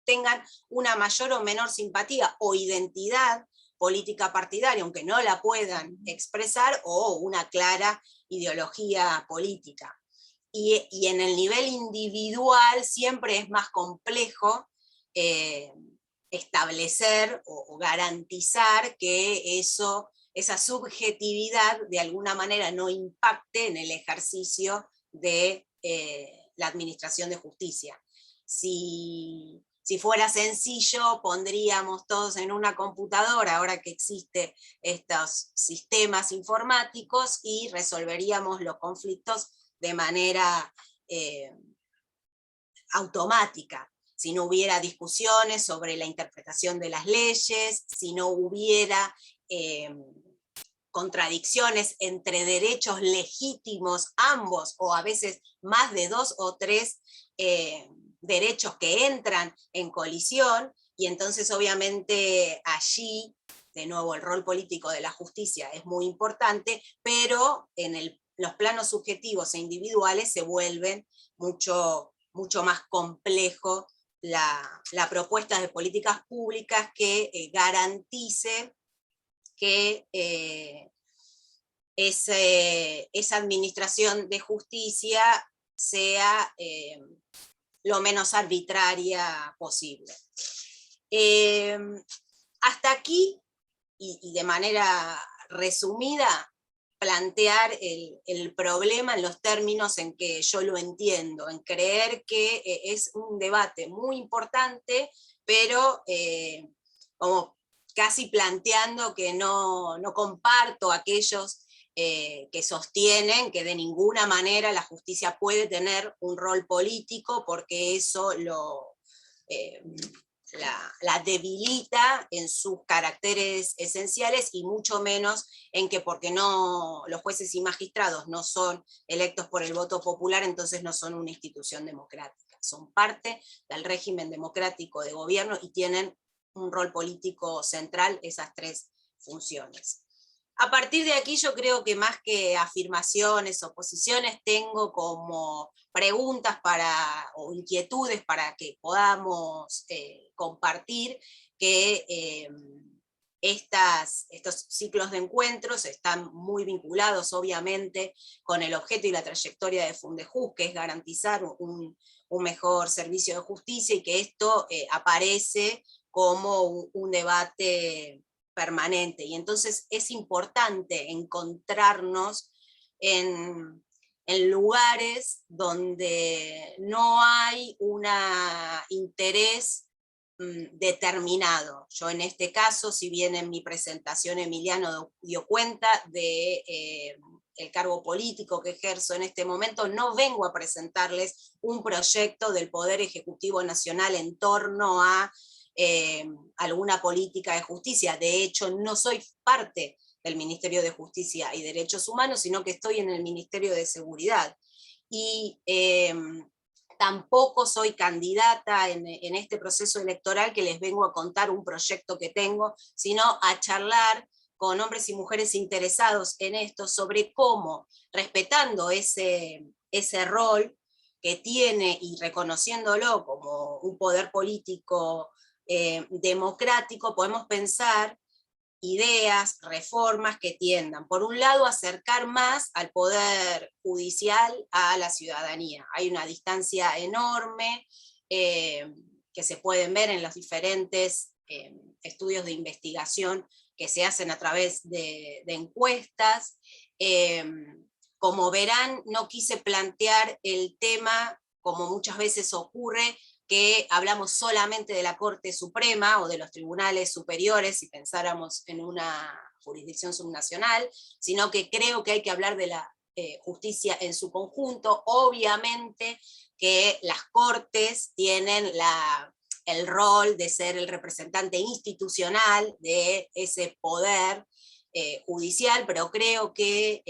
tengan una mayor o menor simpatía o identidad política partidaria, aunque no la puedan expresar, o una clara ideología política. Y en el nivel individual siempre es más complejo establecer o garantizar que esa subjetividad de alguna manera no impacte en el ejercicio de la administración de justicia. Si fuera sencillo, pondríamos todos en una computadora, ahora que existen estos sistemas informáticos, y resolveríamos los conflictos de manera automática. Si no hubiera discusiones sobre la interpretación de las leyes, si no hubiera contradicciones entre derechos legítimos, ambos, o a veces más de dos o tres derechos que entran en colisión, y entonces obviamente allí, de nuevo, el rol político de la justicia es muy importante, pero en los planos subjetivos e individuales se vuelven mucho más complejo la propuesta de políticas públicas que garantice que esa administración de justicia sea lo menos arbitraria posible. Hasta aquí, y de manera resumida, plantear el problema en los términos en que yo lo entiendo, en creer que es un debate muy importante, pero como casi planteando que no comparto aquellos que sostienen que de ninguna manera la justicia puede tener un rol político, porque eso la debilita en sus caracteres esenciales, y mucho menos en que porque los jueces y magistrados no son electos por el voto popular, entonces no son una institución democrática. Son parte del régimen democrático de gobierno y tienen un rol político central, esas tres funciones. A partir de aquí yo creo que más que afirmaciones o posiciones, tengo como preguntas o inquietudes para que podamos compartir, que estos ciclos de encuentros están muy vinculados obviamente con el objeto y la trayectoria de Fundejus, que es garantizar un mejor servicio de justicia, y que esto aparece como un debate permanente, y entonces es importante encontrarnos en lugares donde no hay un interés determinado. Yo en este caso, si bien en mi presentación Emiliano dio cuenta de el cargo político que ejerzo en este momento, no vengo a presentarles un proyecto del Poder Ejecutivo Nacional en torno a alguna política de justicia. De hecho, no soy parte del Ministerio de Justicia y Derechos Humanos, sino que estoy en el Ministerio de Seguridad. Y tampoco soy candidata en este proceso electoral que les vengo a contar un proyecto que tengo, sino a charlar con hombres y mujeres interesados en esto sobre cómo, respetando ese rol que tiene y reconociéndolo como un poder político democrático, podemos pensar ideas, reformas que tiendan, por un lado, a acercar más al poder judicial a la ciudadanía. Hay una distancia enorme que se pueden ver en los diferentes estudios de investigación que se hacen a través de encuestas. Como verán, no quise plantear el tema, como muchas veces ocurre, que hablamos solamente de la Corte Suprema o de los tribunales superiores si pensáramos en una jurisdicción subnacional, sino que creo que hay que hablar de la justicia en su conjunto. Obviamente que las Cortes tienen el rol de ser el representante institucional de ese poder judicial, pero creo que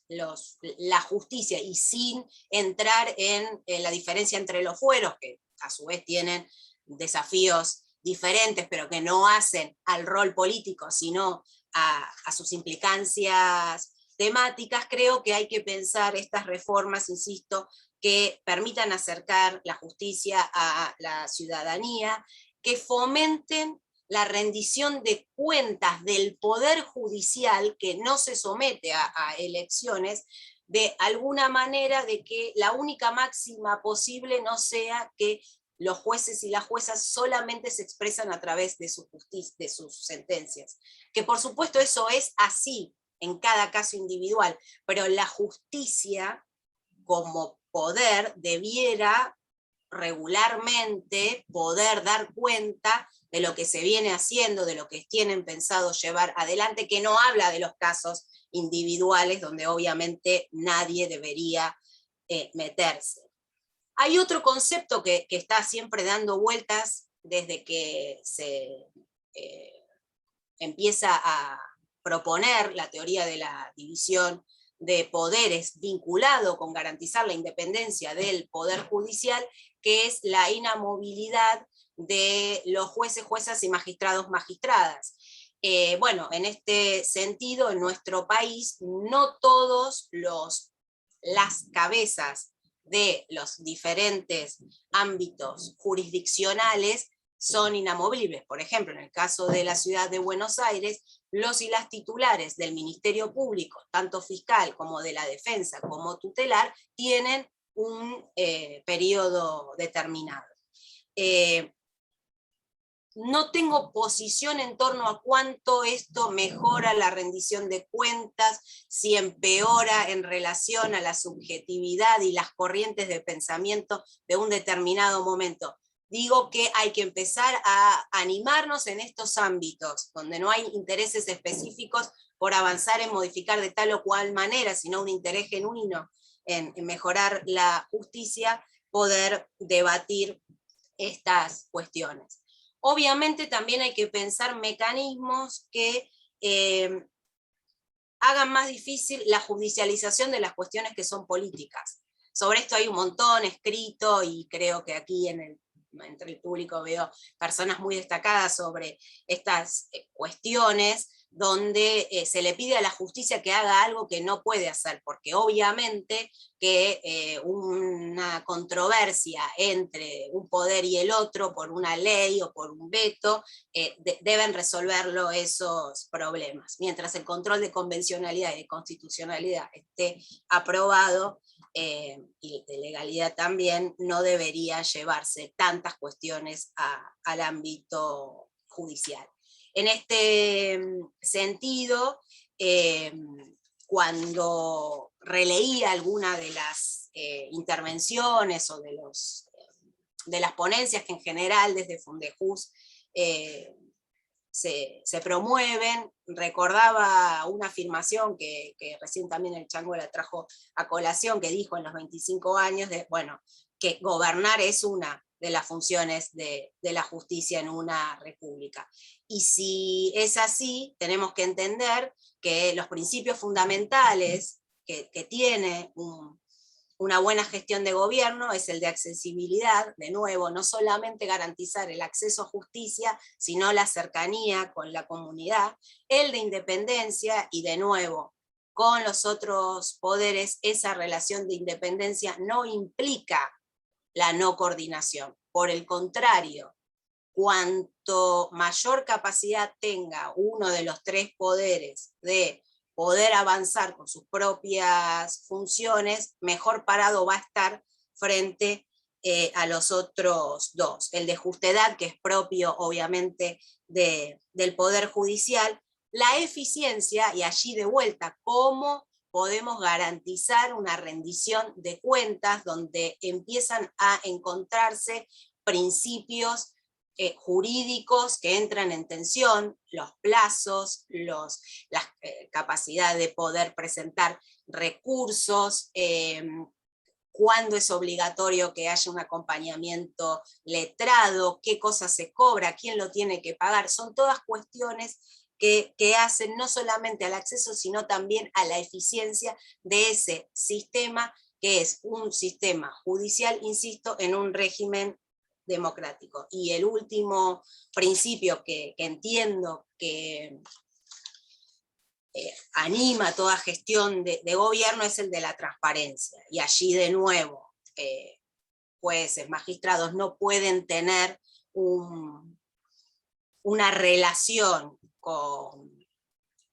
la justicia, y sin entrar en la diferencia entre los fueros, que a su vez tienen desafíos diferentes, pero que no hacen al rol político, sino a sus implicancias temáticas, creo que hay que pensar estas reformas, insisto, que permitan acercar la justicia a la ciudadanía, que fomenten la rendición de cuentas del Poder Judicial, que no se somete a elecciones, de alguna manera, de que la única máxima posible no sea que los jueces y las juezas solamente se expresan a través de de sus sentencias. Que por supuesto eso es así en cada caso individual, pero la justicia como poder debiera regularmente poder dar cuenta de lo que se viene haciendo, de lo que tienen pensado llevar adelante, que no habla de los casos individuales donde obviamente nadie debería meterse. Hay otro concepto que está siempre dando vueltas desde que se empieza a proponer la teoría de la división de poderes vinculado con garantizar la independencia del Poder Judicial, que es la inamovilidad de los jueces, juezas y magistrados, magistradas. Bueno, en este sentido, en nuestro país, no todos las cabezas de los diferentes ámbitos jurisdiccionales son inamovibles. Por ejemplo, en el caso de la ciudad de Buenos Aires, los y las titulares del Ministerio Público, tanto fiscal como de la defensa como tutelar, tienen un periodo determinado. No tengo posición en torno a cuánto esto mejora la rendición de cuentas, si empeora en relación a la subjetividad y las corrientes de pensamiento de un determinado momento. Digo que hay que empezar a animarnos en estos ámbitos, donde no hay intereses específicos por avanzar en modificar de tal o cual manera, sino un interés genuino en mejorar la justicia, poder debatir estas cuestiones. Obviamente también hay que pensar mecanismos que hagan más difícil la judicialización de las cuestiones que son políticas. Sobre esto hay un montón escrito y creo que aquí entre el público veo personas muy destacadas sobre estas cuestiones, donde se le pide a la justicia que haga algo que no puede hacer, porque obviamente que una controversia entre un poder y el otro por una ley o por un veto, deben resolverlo esos problemas. Mientras el control de convencionalidad y de constitucionalidad esté aprobado, y de legalidad también, no debería llevarse tantas cuestiones al ámbito judicial. En este sentido, cuando releía alguna de las intervenciones o de las ponencias que en general desde Fundejus se promueven, recordaba una afirmación que recién también el Chango la trajo a colación, que dijo en los 25 años, que gobernar es una de las funciones de la justicia en una república. Y si es así, tenemos que entender que los principios fundamentales que tiene una buena gestión de gobierno es el de accesibilidad, de nuevo, no solamente garantizar el acceso a justicia, sino la cercanía con la comunidad, el de independencia, y de nuevo, con los otros poderes, esa relación de independencia no implica la no coordinación. Por el contrario, cuanto mayor capacidad tenga uno de los tres poderes de poder avanzar con sus propias funciones, mejor parado va a estar frente a los otros dos. El de justedad, que es propio obviamente del Poder Judicial, la eficiencia, y allí de vuelta, cómo podemos garantizar una rendición de cuentas donde empiezan a encontrarse principios jurídicos que entran en tensión, los plazos, la capacidad de poder presentar recursos, cuándo es obligatorio que haya un acompañamiento letrado, qué cosa se cobra, quién lo tiene que pagar. Son todas cuestiones que hacen no solamente al acceso, sino también a la eficiencia de ese sistema, que es un sistema judicial, insisto, en un régimen democrático. Y el último principio que entiendo que anima toda gestión de gobierno es el de la transparencia. Y allí de nuevo, jueces, magistrados no pueden tener una relación con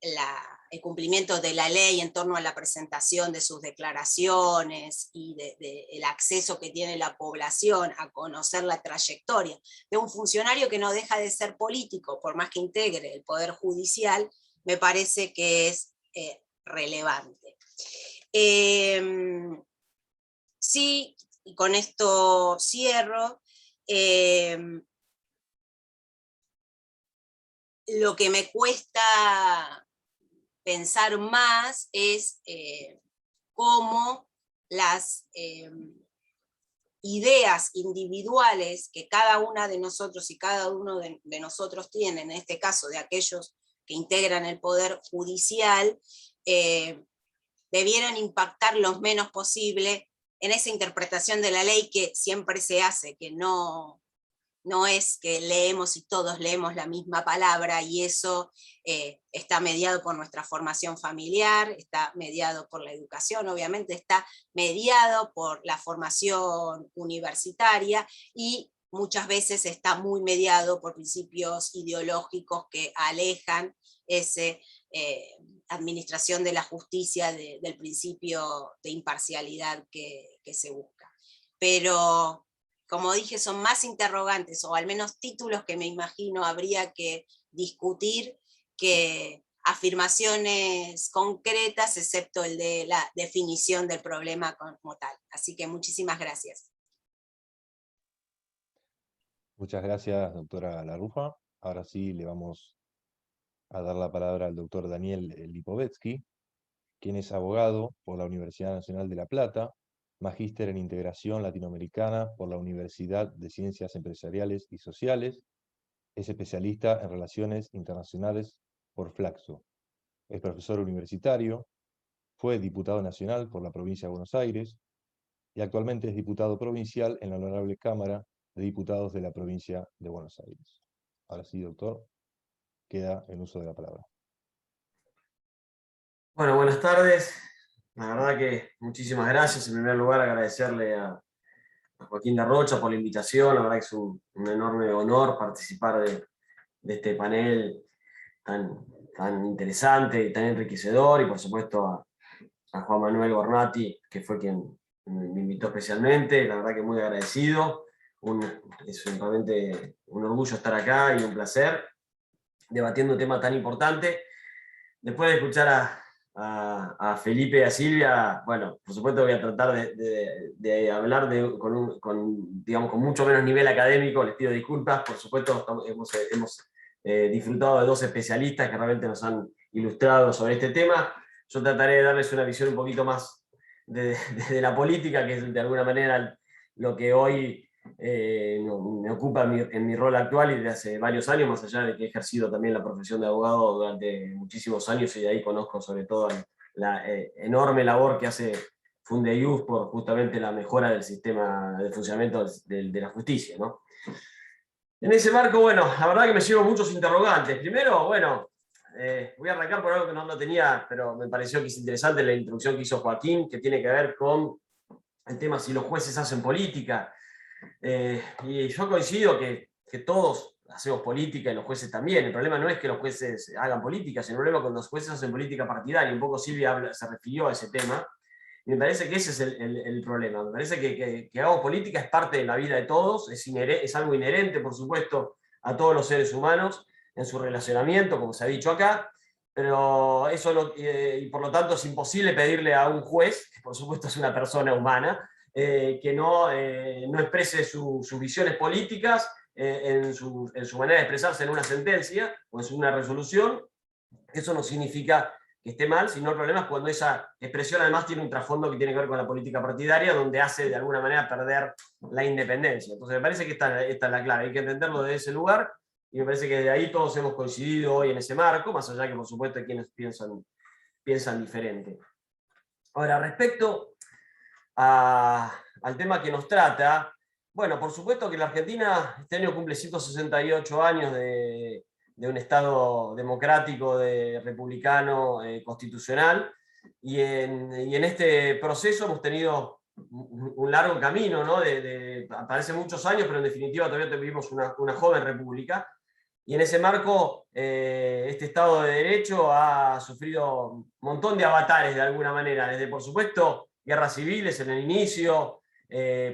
el cumplimiento de la ley en torno a la presentación de sus declaraciones y del acceso que tiene la población a conocer la trayectoria de un funcionario que no deja de ser político, por más que integre el Poder Judicial, me parece que es relevante. Sí, y con esto cierro, lo que me cuesta pensar más es cómo las ideas individuales que cada una de nosotros y cada uno de nosotros tiene, en este caso de aquellos que integran el Poder Judicial, debieran impactar lo menos posible en esa interpretación de la ley que siempre se hace, que no es que leemos y todos leemos la misma palabra, y eso está mediado por nuestra formación familiar, está mediado por la educación, obviamente está mediado por la formación universitaria, y muchas veces está muy mediado por principios ideológicos que alejan esa administración de la justicia del principio de imparcialidad que se busca. Pero como dije, son más interrogantes, o al menos títulos que me imagino habría que discutir, que afirmaciones concretas, excepto el de la definición del problema como tal. Así que muchísimas gracias. Muchas gracias, doctora Larufa. Ahora sí le vamos a dar la palabra al doctor Daniel Lipovetsky, quien es abogado por la Universidad Nacional de La Plata, magíster en Integración Latinoamericana por la Universidad de Ciencias Empresariales y Sociales, es especialista en Relaciones Internacionales por Flaxo, es profesor universitario, fue diputado nacional por la provincia de Buenos Aires y actualmente es diputado provincial en la Honorable Cámara de Diputados de la provincia de Buenos Aires. Ahora sí, doctor, queda en uso de la palabra. Bueno, buenas tardes. La verdad que muchísimas gracias. En primer lugar, agradecerle a Joaquín Darrocha por la invitación. La verdad que es un enorme honor participar de este panel tan interesante y tan enriquecedor, y por supuesto a Juan Manuel Gornati, que fue quien me invitó especialmente. La verdad que muy agradecido. Es realmente un orgullo estar acá y un placer debatiendo un tema tan importante. Después de escuchar a Felipe y a Silvia, bueno, por supuesto voy a tratar de hablar digamos, con mucho menos nivel académico. Les pido disculpas. Por supuesto hemos disfrutado de dos especialistas que realmente nos han ilustrado sobre este tema. Yo trataré de darles una visión un poquito más de la política, que es de alguna manera lo que hoy me ocupa en mi rol actual y desde hace varios años, más allá de que he ejercido también la profesión de abogado durante muchísimos años, y de ahí conozco sobre todo la enorme labor que hace Fundejus por justamente la mejora del sistema de funcionamiento de la justicia, ¿no? En ese marco, bueno, la verdad que me llevo muchos interrogantes. Primero, bueno, voy a arrancar por algo que no lo tenía, pero me pareció que es interesante la introducción que hizo Joaquín, que tiene que ver con el tema si los jueces hacen política. Y yo coincido que todos hacemos política y los jueces también. El problema no es que los jueces hagan política, sino el problema cuando los jueces hacen política partidaria. Un poco Silvia se refirió a ese tema. Y me parece que ese es el problema. Me parece que hagamos política es parte de la vida de todos, es algo inherente, por supuesto, a todos los seres humanos en su relacionamiento, como se ha dicho acá, pero eso no, y por lo tanto es imposible pedirle a un juez, que por supuesto es una persona humana, que no exprese sus visiones políticas en su manera de expresarse en una sentencia o en una resolución. Eso no significa que esté mal, sino el problema es cuando esa expresión además tiene un trasfondo que tiene que ver con la política partidaria, donde hace de alguna manera perder la independencia. Entonces me parece que esta es la clave, hay que entenderlo desde ese lugar, y me parece que de ahí todos hemos coincidido hoy en ese marco, más allá que por supuesto hay quienes piensan diferente. Ahora, respecto al tema que nos trata, bueno, por supuesto que la Argentina este año cumple 168 años de un Estado democrático, republicano, constitucional, y en este proceso hemos tenido un largo camino, ¿no? Parece muchos años, pero en definitiva todavía vivimos una joven república, y en ese marco este Estado de Derecho ha sufrido un montón de avatares de alguna manera, desde por supuesto guerras civiles en el inicio,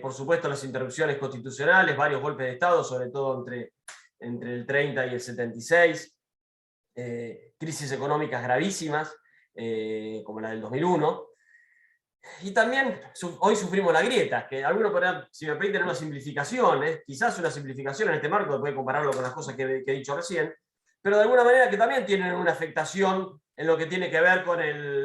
por supuesto las interrupciones constitucionales, varios golpes de Estado, sobre todo entre el 30 y el 76, crisis económicas gravísimas, como la del 2001, y también hoy sufrimos la grieta, que algunos podrán, si me permiten una simplificación, quizás una simplificación en este marco, después de compararlo con las cosas que he dicho recién, pero de alguna manera que también tienen una afectación en lo que tiene que ver con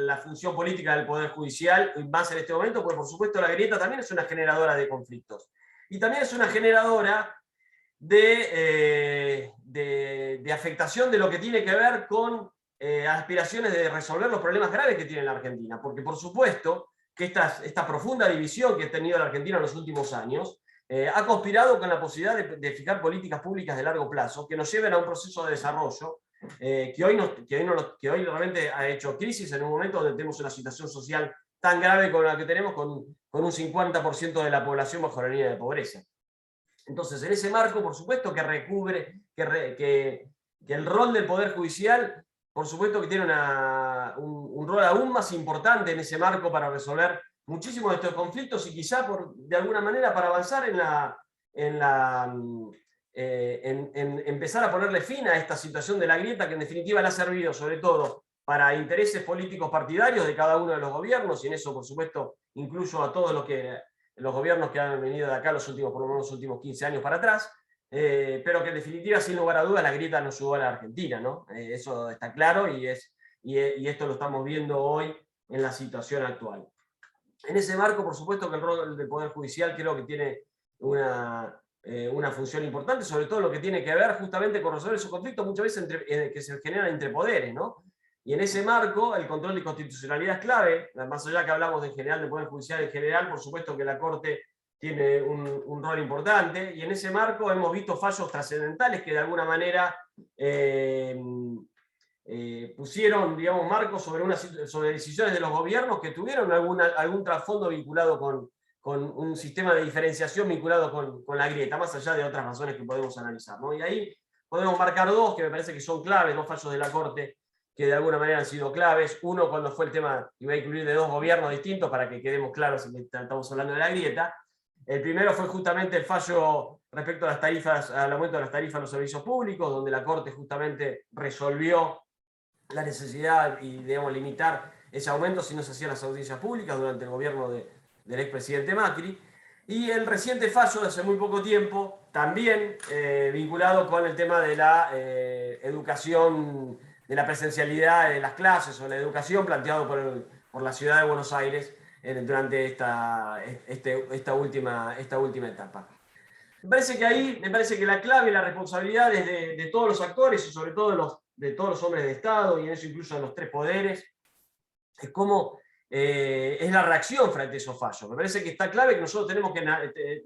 la función política del Poder Judicial, y más en este momento, porque por supuesto la grieta también es una generadora de conflictos. Y también es una generadora de afectación de lo que tiene que ver con aspiraciones de resolver los problemas graves que tiene la Argentina. Porque por supuesto que esta profunda división que ha tenido la Argentina en los últimos años ha conspirado con la posibilidad de fijar políticas públicas de largo plazo que nos lleven a un proceso de desarrollo que hoy realmente ha hecho crisis en un momento donde tenemos una situación social tan grave como la que tenemos, con un 50% de la población bajo la línea de pobreza. Entonces, en ese marco, por supuesto que que el rol del Poder Judicial, por supuesto que tiene un rol aún más importante en ese marco para resolver muchísimos de estos conflictos, y quizá de alguna manera para avanzar en empezar a ponerle fin a esta situación de la grieta, que en definitiva le ha servido sobre todo para intereses políticos partidarios de cada uno de los gobiernos, y en eso por supuesto incluyo a todos los gobiernos que han venido de acá por lo menos los últimos 15 años para atrás, pero que en definitiva, sin lugar a dudas, la grieta no ayudó a la Argentina, ¿no? Eso está claro, y esto lo estamos viendo hoy en la situación actual. En ese marco, por supuesto que el rol del Poder Judicial creo que tiene una función importante, sobre todo lo que tiene que ver justamente con resolver esos conflictos muchas veces que se generan entre poderes, ¿no? Y en ese marco, el control de constitucionalidad es clave, más allá que hablamos en general del Poder Judicial en general, por supuesto que la Corte tiene un rol importante, y en ese marco hemos visto fallos trascendentales que de alguna manera pusieron, digamos, marcos sobre decisiones de los gobiernos que tuvieron algún trasfondo vinculado con un sistema de diferenciación vinculado con la grieta, más allá de otras razones que podemos analizar, ¿no? Y ahí podemos marcar dos que me parece que son claves, dos fallos de la Corte que de alguna manera han sido claves. Uno, cuando fue el tema, y voy a incluir de dos gobiernos distintos para que quedemos claros si estamos hablando de la grieta. El primero fue justamente el fallo respecto a las tarifas, al aumento de las tarifas en los servicios públicos, donde la Corte justamente resolvió la necesidad y, digamos, limitar ese aumento si no se hacían las audiencias públicas durante el gobierno del expresidente Macri. Y el reciente fallo de hace muy poco tiempo, también vinculado con el tema de la educación, de la presencialidad de las clases o la educación planteado por la ciudad de Buenos Aires durante esta última etapa. Me parece que ahí, la clave y la responsabilidad es de todos los actores y sobre todo de todos los hombres de Estado, y en eso incluso de los tres poderes, es cómo es la reacción frente a esos fallos. Me parece que está clave que nosotros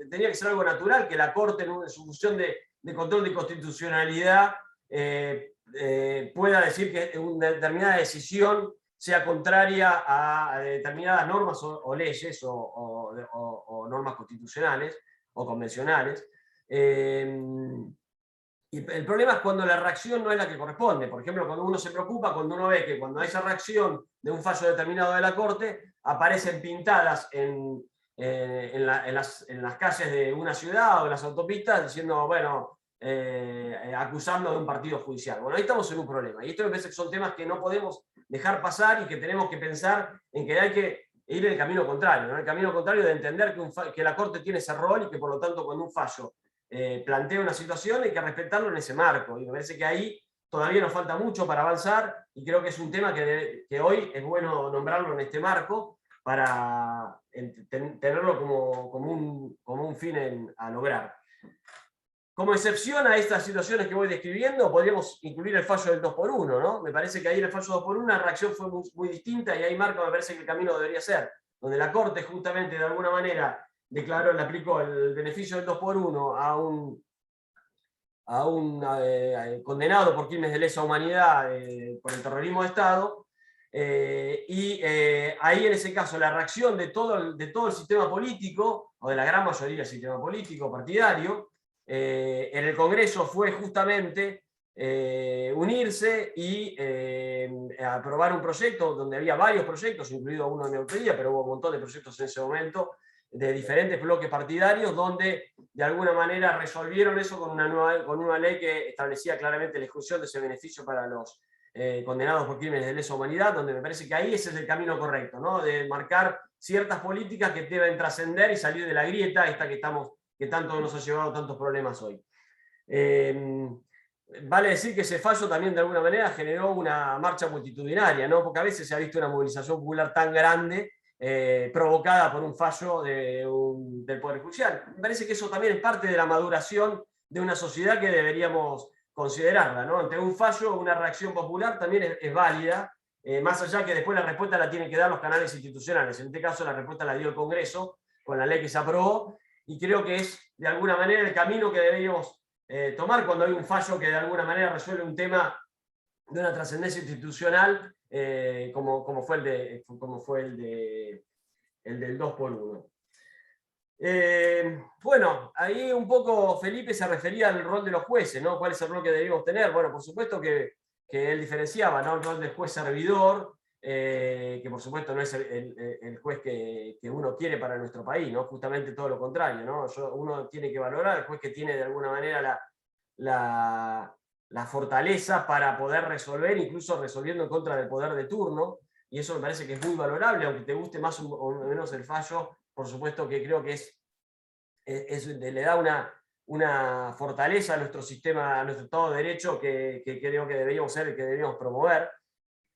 tenía que ser algo natural, que la Corte en su función de control de constitucionalidad pueda decir que una determinada decisión sea contraria a determinadas normas o leyes o normas constitucionales o convencionales. Y el problema es cuando la reacción no es la que corresponde. Por ejemplo, cuando uno se preocupa, cuando uno ve que cuando hay esa reacción de un fallo determinado de la Corte, aparecen pintadas en las calles de una ciudad o en las autopistas diciendo, bueno, acusando de un partido judicial. Bueno, ahí estamos en un problema. Y esto me parece que son temas que no podemos dejar pasar y que tenemos que pensar en que hay que ir en el camino contrario, ¿no? El camino contrario de entender que la Corte tiene ese rol y que por lo tanto cuando un fallo plantea una situación hay que respetarlo en ese marco. Y me parece que ahí todavía nos falta mucho para avanzar y creo que es un tema que hoy es bueno nombrarlo en este marco para tenerlo como un fin a lograr. Como excepción a estas situaciones que voy describiendo, podríamos incluir el fallo del 2x1, ¿no? Me parece que ahí en el fallo 2x1 la reacción fue muy distinta y ahí marca, me parece que el camino debería ser, donde la Corte justamente de alguna manera le aplicó el beneficio del 2x1 a un condenado por crímenes de lesa humanidad por el terrorismo de Estado, ahí en ese caso la reacción de todo el sistema político, o de la gran mayoría del sistema político partidario, en el Congreso fue justamente unirse y aprobar un proyecto donde había varios proyectos, incluido uno de mi autoría, pero hubo un montón de proyectos en ese momento, de diferentes bloques partidarios, donde de alguna manera resolvieron eso con una ley que establecía claramente la exclusión de ese beneficio para los condenados por crímenes de lesa humanidad, donde me parece que ahí ese es el camino correcto, ¿no? De marcar ciertas políticas que deben trascender y salir de la grieta esta que tanto nos ha llevado tantos problemas hoy. Vale decir que ese fallo también de alguna manera generó una marcha multitudinaria, ¿no? Porque a veces se ha visto una movilización popular tan grande provocada por un fallo del Poder Judicial. Me parece que eso también es parte de la maduración de una sociedad que deberíamos considerarla, ¿no? Ante un fallo, una reacción popular también es válida, más allá que después la respuesta la tienen que dar los canales institucionales. En este caso la respuesta la dio el Congreso con la ley que se aprobó, y creo que es de alguna manera el camino que deberíamos tomar cuando hay un fallo que de alguna manera resuelve un tema de una trascendencia institucional como fue el del 2x1. Bueno, ahí un poco Felipe se refería al rol de los jueces, ¿no? ¿Cuál es el rol que debemos tener? Bueno, por supuesto que él diferenciaba, ¿no? El rol del juez servidor, que por supuesto no es el juez que uno quiere para nuestro país, ¿no? Justamente todo lo contrario, ¿no? Uno tiene que valorar al juez que tiene de alguna manera la fortaleza para poder resolver, incluso resolviendo en contra del poder de turno, y eso me parece que es muy valorable, aunque te guste más o menos el fallo, por supuesto que creo que le da una fortaleza a nuestro sistema, a nuestro Estado de Derecho que creo que deberíamos ser, que deberíamos promover.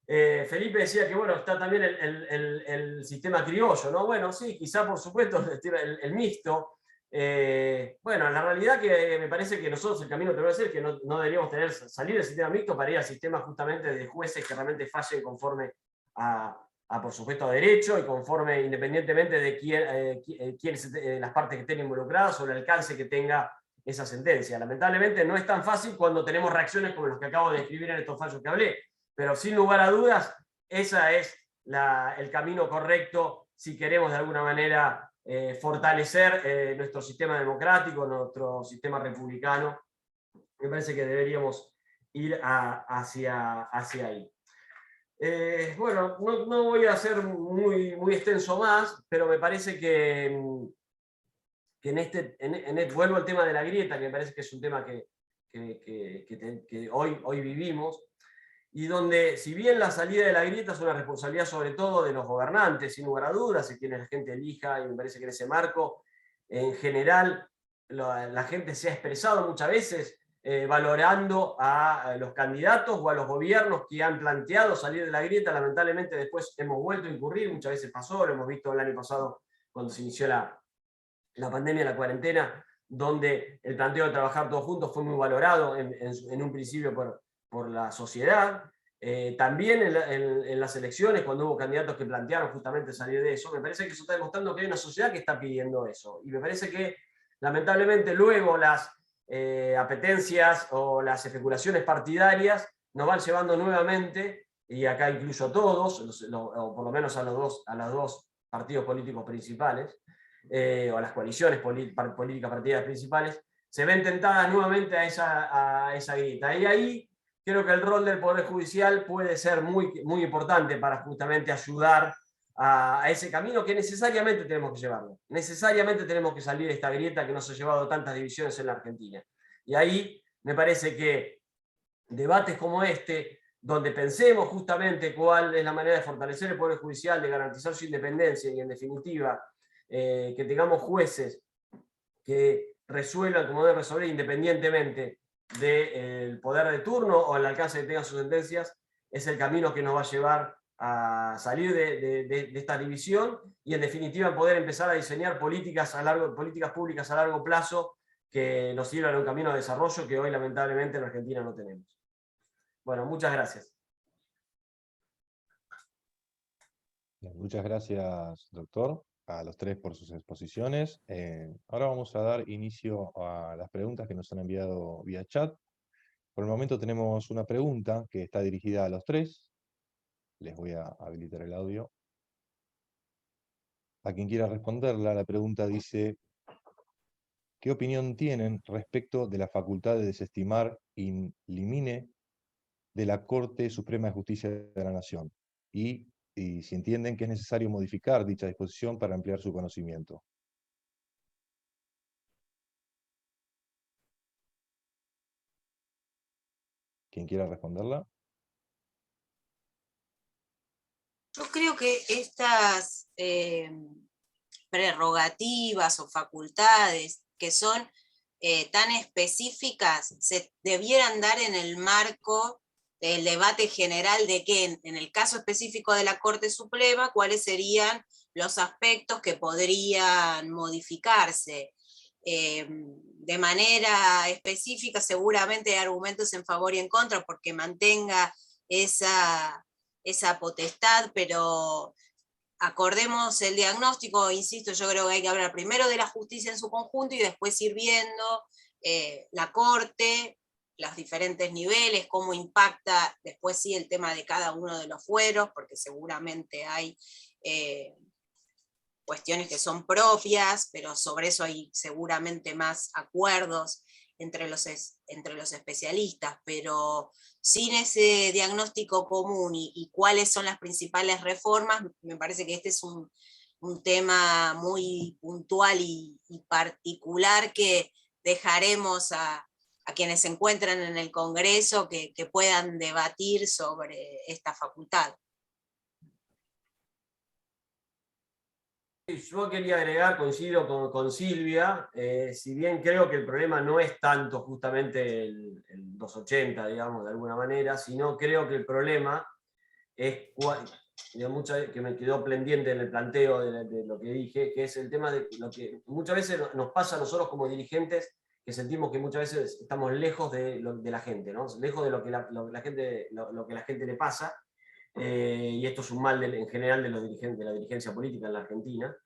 Felipe decía que bueno, está también el sistema criollo, ¿no? Bueno, sí, quizá por supuesto el mixto. Bueno, la realidad que me parece que nosotros el camino que debemos hacer es que no deberíamos salir del sistema mixto para ir al sistema justamente de jueces que realmente fallen conforme por supuesto, a derecho y conforme, independientemente de las partes que estén involucradas o el alcance que tenga esa sentencia. Lamentablemente no es tan fácil cuando tenemos reacciones como las que acabo de describir en estos fallos que hablé, pero sin lugar a dudas, ese es el camino correcto si queremos de alguna manera fortalecer nuestro sistema democrático, nuestro sistema republicano. Me parece que deberíamos ir hacia ahí. Bueno, no voy a ser muy extenso más, pero me parece que vuelvo al tema de la grieta, que me parece que es un tema que hoy vivimos, y donde, si bien la salida de la grieta es una responsabilidad sobre todo de los gobernantes, sin lugar a dudas, y quienes la gente elija, y me parece que en ese marco, en general, la gente se ha expresado muchas veces valorando a los candidatos o a los gobiernos que han planteado salir de la grieta. Lamentablemente después hemos vuelto a incurrir, muchas veces pasó, lo hemos visto el año pasado cuando se inició la pandemia, la cuarentena, donde el planteo de trabajar todos juntos fue muy valorado en un principio por la sociedad. También en las elecciones, cuando hubo candidatos que plantearon justamente salir de eso, me parece que eso está demostrando que hay una sociedad que está pidiendo eso. Y me parece que, lamentablemente, luego las apetencias o las especulaciones partidarias nos van llevando nuevamente, y acá incluyo a todos, o por lo menos a los dos partidos políticos principales, o a las coaliciones políticas partidarias principales, se ven tentadas nuevamente a esa grieta. Y ahí creo que el rol del Poder Judicial puede ser muy, muy importante para justamente ayudar a ese camino que necesariamente tenemos que llevarlo. Necesariamente tenemos que salir de esta grieta que nos ha llevado tantas divisiones en la Argentina. Y ahí me parece que debates como este, donde pensemos justamente cuál es la manera de fortalecer el Poder Judicial, de garantizar su independencia y, en definitiva, que tengamos jueces que resuelvan como deben resolver independientemente del poder de turno o el alcance que tengan sus sentencias, es el camino que nos va a llevar a salir de esta división y, en definitiva, poder empezar a diseñar políticas públicas a largo plazo que nos sirvan a un camino de desarrollo que hoy, lamentablemente, en Argentina no tenemos. Bueno, muchas gracias. Muchas gracias, doctor, a los tres por sus exposiciones. Ahora vamos a dar inicio a las preguntas que nos han enviado vía chat. Por el momento tenemos una pregunta que está dirigida a los tres. Les voy a habilitar el audio. A quien quiera responderla, la pregunta dice: ¿qué opinión tienen respecto de la facultad de desestimar in limine de la Corte Suprema de Justicia de la Nación? Y si entienden que es necesario modificar dicha disposición para ampliar su conocimiento. ¿Quién quiera responderla? Yo creo que estas prerrogativas o facultades que son tan específicas se debieran dar en el marco del debate general de que en el caso específico de la Corte Suprema, cuáles serían los aspectos que podrían modificarse. De manera específica seguramente hay argumentos en favor y en contra porque mantenga esa potestad, pero acordemos el diagnóstico, insisto, yo creo que hay que hablar primero de la justicia en su conjunto y después ir viendo la Corte, los diferentes niveles, cómo impacta después sí el tema de cada uno de los fueros, porque seguramente hay cuestiones que son propias, pero sobre eso hay seguramente más acuerdos entre los especialistas, pero sin ese diagnóstico común y cuáles son las principales reformas, me parece que este es un tema muy puntual y particular que dejaremos a quienes se encuentran en el Congreso que puedan debatir sobre esta facultad. Yo quería agregar, coincido con Silvia, si bien creo que el problema no es tanto justamente el 280, digamos, de alguna manera, sino creo que el problema es, que me quedó pendiente en el planteo de lo que dije, que es el tema de lo que muchas veces nos pasa a nosotros como dirigentes, que sentimos que muchas veces estamos lejos de la gente, ¿no? Lejos de lo que la gente le pasa. Y esto es un mal en general de la dirigencia política en la Argentina.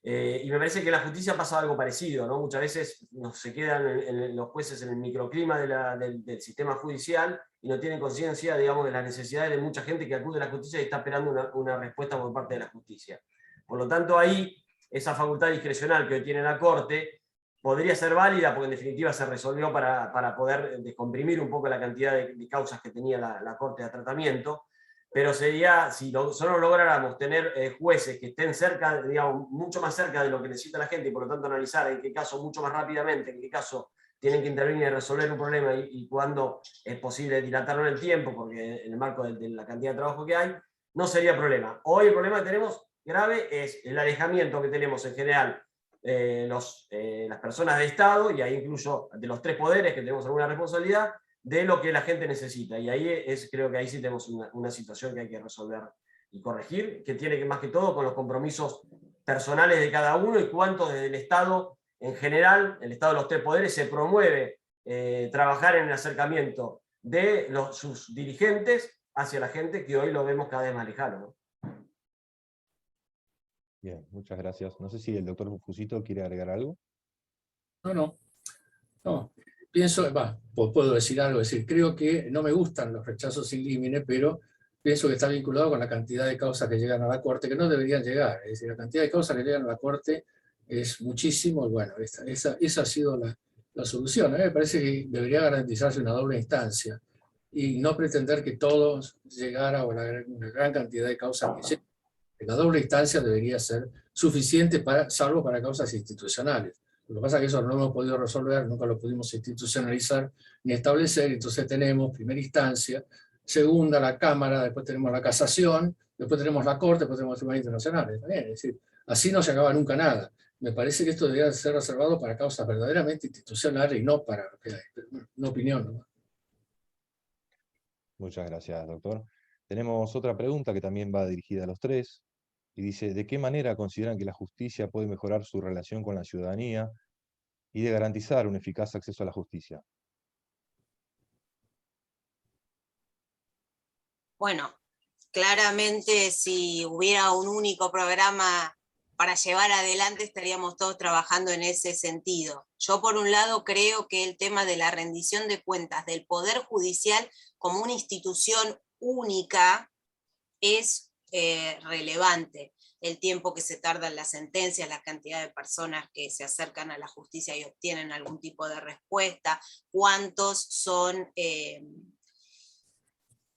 Y me parece que en la justicia pasa algo parecido, ¿no? Muchas veces se quedan los jueces en el microclima del sistema judicial y no tienen conciencia, digamos, de las necesidades de mucha gente que acude a la justicia y está esperando una respuesta por parte de la justicia. Por lo tanto, ahí esa facultad discrecional que hoy tiene la Corte podría ser válida, porque en definitiva se resolvió para poder descomprimir un poco la cantidad de causas que tenía la Corte de tratamiento, pero sería, si solo lográramos tener jueces que estén cerca, digamos, mucho más cerca de lo que necesita la gente y por lo tanto analizar en qué caso mucho más rápidamente, en qué caso tienen que intervenir y resolver un problema y cuándo es posible dilatarlo en el tiempo, porque en el marco de la cantidad de trabajo que hay, no sería problema. Hoy el problema que tenemos grave es el alejamiento que tenemos en general las personas de Estado, y ahí incluso de los tres poderes que tenemos alguna responsabilidad, de lo que la gente necesita. Y ahí creo que ahí sí tenemos una situación que hay que resolver y corregir, que tiene que más que todo con los compromisos personales de cada uno y cuánto desde el Estado en general, el Estado de los tres poderes se promueve trabajar en el acercamiento de sus dirigentes hacia la gente, que hoy lo vemos cada vez más lejano, ¿no? Bien, muchas gracias. No sé si el doctor Fusito quiere agregar algo. No, pienso, puedo decir algo, es decir, creo que no me gustan los rechazos sin límite, pero pienso que está vinculado con la cantidad de causas que llegan a la Corte, que no deberían llegar, es decir, la cantidad de causas que llegan a la Corte es muchísimo, y bueno, esa ha sido la solución. A mí me parece que debería garantizarse una doble instancia, y no pretender que todos llegara, o una gran cantidad de causas que lleguen. La doble instancia debería ser suficiente, salvo para causas institucionales. Lo que pasa es que eso no lo hemos podido resolver, nunca lo pudimos institucionalizar ni establecer, entonces tenemos primera instancia, segunda la Cámara, después tenemos la casación, después tenemos la Corte, después tenemos los tribunales internacionales. También, es decir, así no se acaba nunca nada. Me parece que esto debería ser reservado para causas verdaderamente institucionales y no para una opinión, ¿no? Muchas gracias, doctor. Tenemos otra pregunta que también va dirigida a los tres, y dice, ¿de qué manera consideran que la justicia puede mejorar su relación con la ciudadanía y de garantizar un eficaz acceso a la justicia? Bueno, claramente si hubiera un único programa para llevar adelante estaríamos todos trabajando en ese sentido. Yo por un lado creo que el tema de la rendición de cuentas del Poder Judicial como una institución única es relevante. El tiempo que se tardan las sentencias, la cantidad de personas que se acercan a la justicia y obtienen algún tipo de respuesta, cuántos son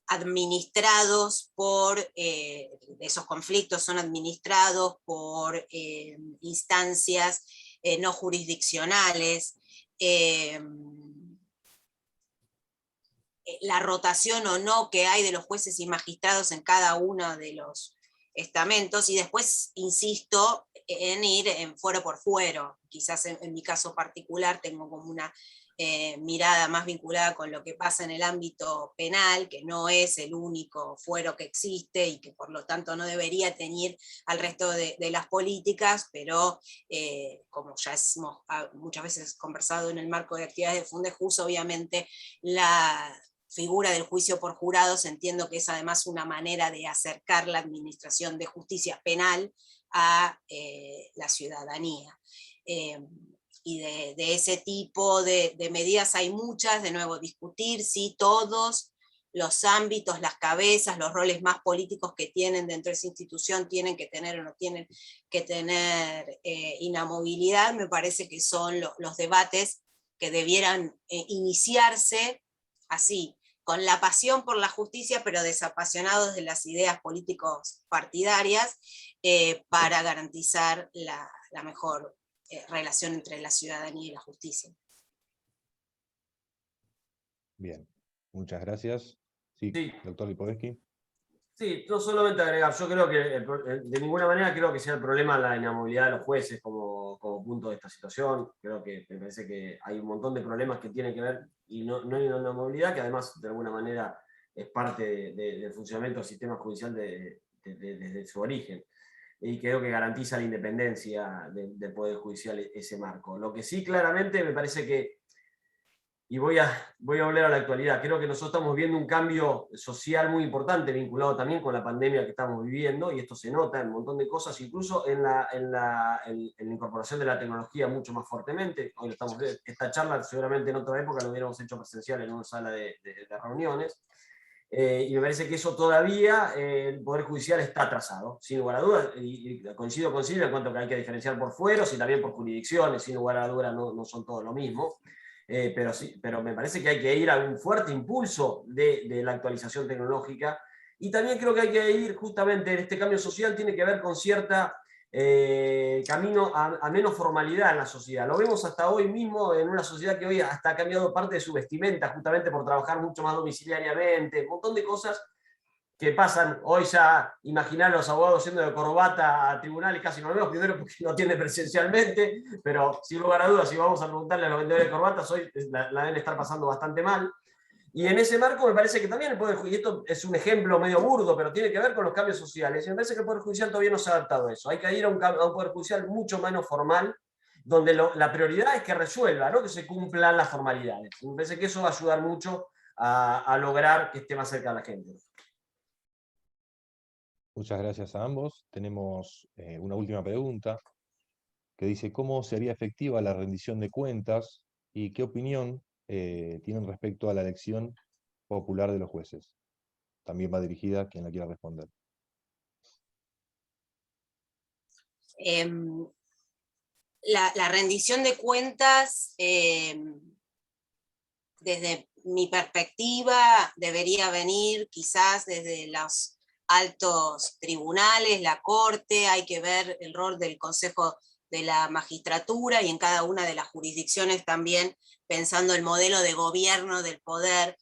administrados por, esos conflictos son administrados por instancias no jurisdiccionales, la rotación o no que hay de los jueces y magistrados en cada uno de los estamentos, y después, insisto, en ir en fuero por fuero. Quizás en mi caso particular tengo como una mirada más vinculada con lo que pasa en el ámbito penal, que no es el único fuero que existe y que por lo tanto no debería tener al resto de las políticas, pero como ya hemos muchas veces conversado en el marco de actividades de Fundejus, obviamente la figura del juicio por jurados entiendo que es además una manera de acercar la administración de justicia penal a la ciudadanía. Y de ese tipo de medidas hay muchas, de nuevo discutir si todos los ámbitos, las cabezas, los roles más políticos que tienen dentro de esa institución tienen que tener o no tienen que tener inamovilidad. Me parece que son los debates que debieran iniciarse así, con la pasión por la justicia, pero desapasionados de las ideas políticos partidarias, para garantizar la mejor relación entre la ciudadanía y la justicia. Bien, muchas gracias. Sí, doctor Lipovetsky. Sí, no solamente agregar, yo creo que de ninguna manera creo que sea el problema la inamovilidad de los jueces como punto de esta situación. Creo que me parece que hay un montón de problemas que tienen que ver, y no hay una inamovilidad que además de alguna manera es parte del funcionamiento del sistema judicial desde su origen. Y creo que garantiza la independencia del Poder Judicial ese marco. Lo que sí claramente me parece que, y voy a volver a la actualidad, creo que nosotros estamos viendo un cambio social muy importante vinculado también con la pandemia que estamos viviendo, y esto se nota en un montón de cosas, incluso en la incorporación de la tecnología mucho más fuertemente. Hoy estamos viendo esta charla, seguramente en otra época lo hubiéramos hecho presencial en una sala de reuniones. Y me parece que eso todavía el Poder Judicial está atrasado, sin lugar a dudas, y coincido con Silvia en cuanto a que hay que diferenciar por fueros y también por jurisdicciones, sin lugar a dudas no son todos lo mismo, pero me parece que hay que ir a un fuerte impulso de la actualización tecnológica, y también creo que hay que ir justamente en este cambio social, tiene que ver con cierta camino a menos formalidad en la sociedad. Lo vemos hasta hoy mismo en una sociedad que hoy hasta ha cambiado parte de su vestimenta justamente por trabajar mucho más domiciliariamente, un montón de cosas que pasan hoy. Ya imaginar a los abogados yendo de corbata a tribunales casi no lo vemos, primero porque no atiende presencialmente, pero sin lugar a dudas si vamos a preguntarle a los vendedores de corbatas hoy la deben estar pasando bastante mal. Y en ese marco me parece que también el Poder Judicial, y esto es un ejemplo medio burdo, pero tiene que ver con los cambios sociales, y me parece que el Poder Judicial todavía no se ha adaptado a eso. Hay que ir a un Poder Judicial mucho menos formal, donde la prioridad es que resuelva, no que se cumplan las formalidades. Me parece que eso va a ayudar mucho a lograr que esté más cerca de la gente. Muchas gracias a ambos. Tenemos una última pregunta que dice: ¿cómo sería efectiva la rendición de cuentas y qué opinión tienen respecto a la elección popular de los jueces? También va dirigida a quien la quiera responder. La rendición de cuentas, desde mi perspectiva, debería venir quizás desde los altos tribunales, la Corte. Hay que ver el rol del Consejo de la Magistratura y en cada una de las jurisdicciones también pensando el modelo de gobierno del poder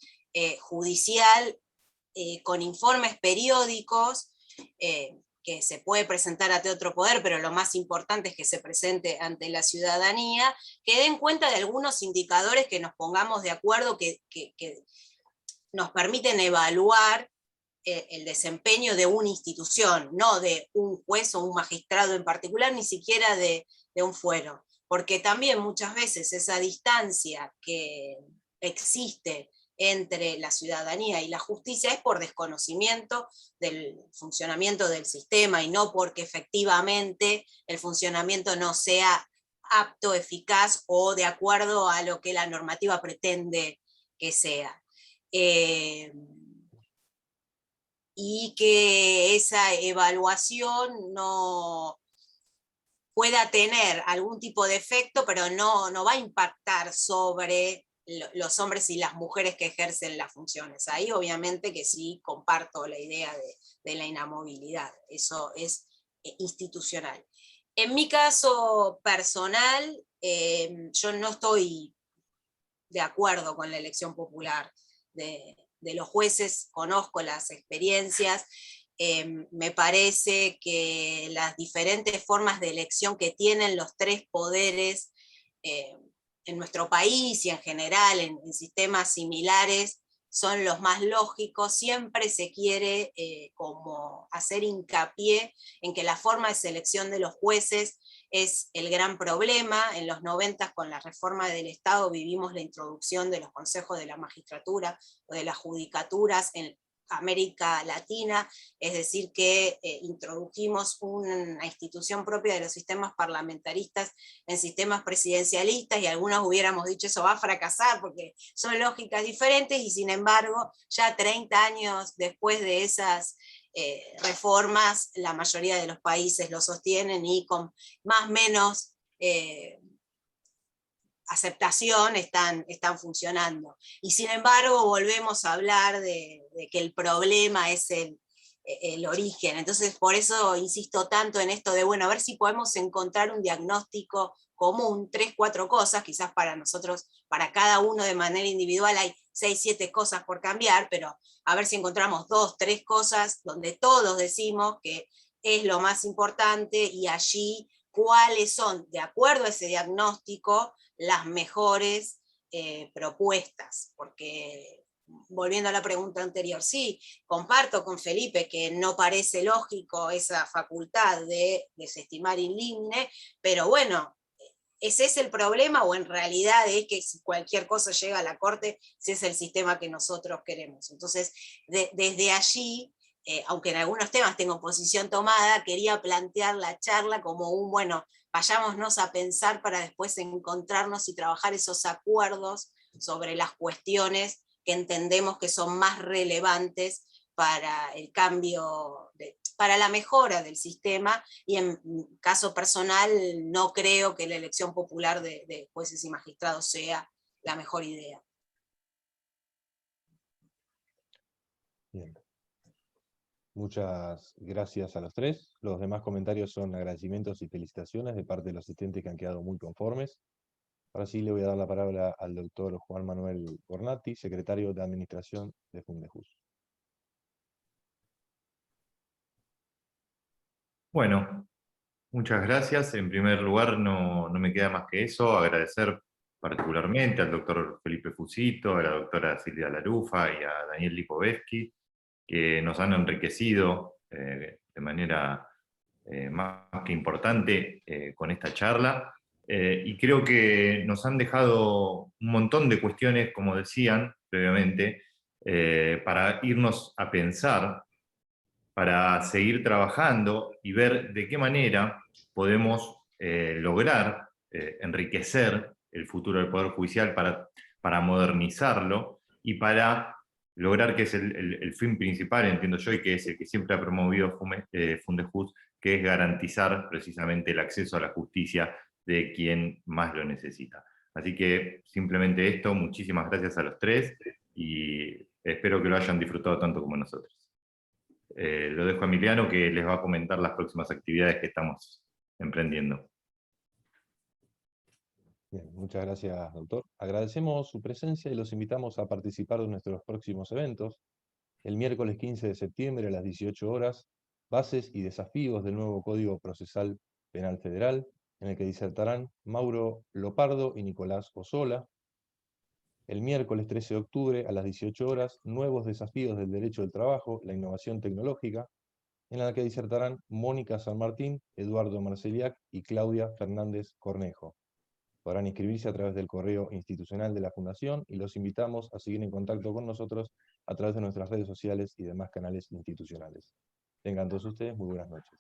judicial, con informes periódicos que se puede presentar ante otro poder, pero lo más importante es que se presente ante la ciudadanía, que den cuenta de algunos indicadores que nos pongamos de acuerdo, que nos permiten evaluar el desempeño de una institución, no de un juez o un magistrado en particular, ni siquiera de un fuero. Porque también muchas veces esa distancia que existe entre la ciudadanía y la justicia es por desconocimiento del funcionamiento del sistema y no porque efectivamente el funcionamiento no sea apto, eficaz o de acuerdo a lo que la normativa pretende que sea. Y que esa evaluación no pueda tener algún tipo de efecto, pero no va a impactar sobre los hombres y las mujeres que ejercen las funciones. Ahí obviamente que sí comparto la idea de la inamovilidad, eso es institucional. En mi caso personal, yo no estoy de acuerdo con la elección popular de los jueces, conozco las experiencias, me parece que las diferentes formas de elección que tienen los tres poderes en nuestro país y en general en sistemas similares son los más lógicos. Siempre se quiere como hacer hincapié en que la forma de selección de los jueces es el gran problema. En los 90 con la reforma del Estado vivimos la introducción de los consejos de la magistratura o de las judicaturas en América Latina, es decir que introdujimos una institución propia de los sistemas parlamentaristas en sistemas presidencialistas, y algunos hubiéramos dicho eso va a fracasar porque son lógicas diferentes, y sin embargo ya 30 años después de esas reformas, la mayoría de los países lo sostienen y con más o menos aceptación están funcionando. Y sin embargo volvemos a hablar de que el problema es el origen. Entonces por eso insisto tanto en esto de, bueno, a ver si podemos encontrar un diagnóstico común, 3, 4 cosas, quizás para nosotros, para cada uno de manera individual hay 6, 7 cosas por cambiar, pero a ver si encontramos 2, 3 cosas donde todos decimos que es lo más importante, y allí cuáles son, de acuerdo a ese diagnóstico, las mejores propuestas. Porque, volviendo a la pregunta anterior, sí, comparto con Felipe que no parece lógico esa facultad de desestimar in limine, pero bueno, ¿ese es el problema o en realidad es que si cualquier cosa llega a la Corte, ese es el sistema que nosotros queremos? Entonces, desde allí, aunque en algunos temas tengo posición tomada, quería plantear la charla como un, bueno, vayámonos a pensar para después encontrarnos y trabajar esos acuerdos sobre las cuestiones que entendemos que son más relevantes para el cambio, para la mejora del sistema, y en caso personal no creo que la elección popular de jueces y magistrados sea la mejor idea. Bien. Muchas gracias a los tres. Los demás comentarios son agradecimientos y felicitaciones de parte de los asistentes que han quedado muy conformes. Ahora sí le voy a dar la palabra al doctor Juan Manuel Gornati, secretario de Administración de Fundejus. Bueno, muchas gracias. En primer lugar, no me queda más que eso, agradecer particularmente al doctor Felipe Fusito, a la doctora Silvia Larufa y a Daniel Lipovetsky, que nos han enriquecido de manera más que importante con esta charla. y creo que nos han dejado un montón de cuestiones, como decían previamente, para irnos a pensar, para seguir trabajando y ver de qué manera podemos lograr enriquecer el futuro del Poder Judicial para modernizarlo y para lograr, que es el fin principal, entiendo yo, y que es el que siempre ha promovido Fundejus, que es garantizar precisamente el acceso a la justicia de quien más lo necesita. Así que simplemente esto, muchísimas gracias a los tres, y espero que lo hayan disfrutado tanto como nosotros. Lo dejo a Emiliano, que les va a comentar las próximas actividades que estamos emprendiendo. Bien, muchas gracias, doctor. Agradecemos su presencia y los invitamos a participar de nuestros próximos eventos. El miércoles 15 de septiembre a las 18 horas, bases y desafíos del nuevo Código Procesal Penal Federal, en el que disertarán Mauro Lopardo y Nicolás Osola. El miércoles 13 de octubre a las 18 horas, nuevos desafíos del derecho del trabajo, la innovación tecnológica, en la que disertarán Mónica San Martín, Eduardo Marceliak y Claudia Fernández Cornejo. Podrán inscribirse a través del correo institucional de la Fundación y los invitamos a seguir en contacto con nosotros a través de nuestras redes sociales y demás canales institucionales. Tengan todos ustedes muy buenas noches.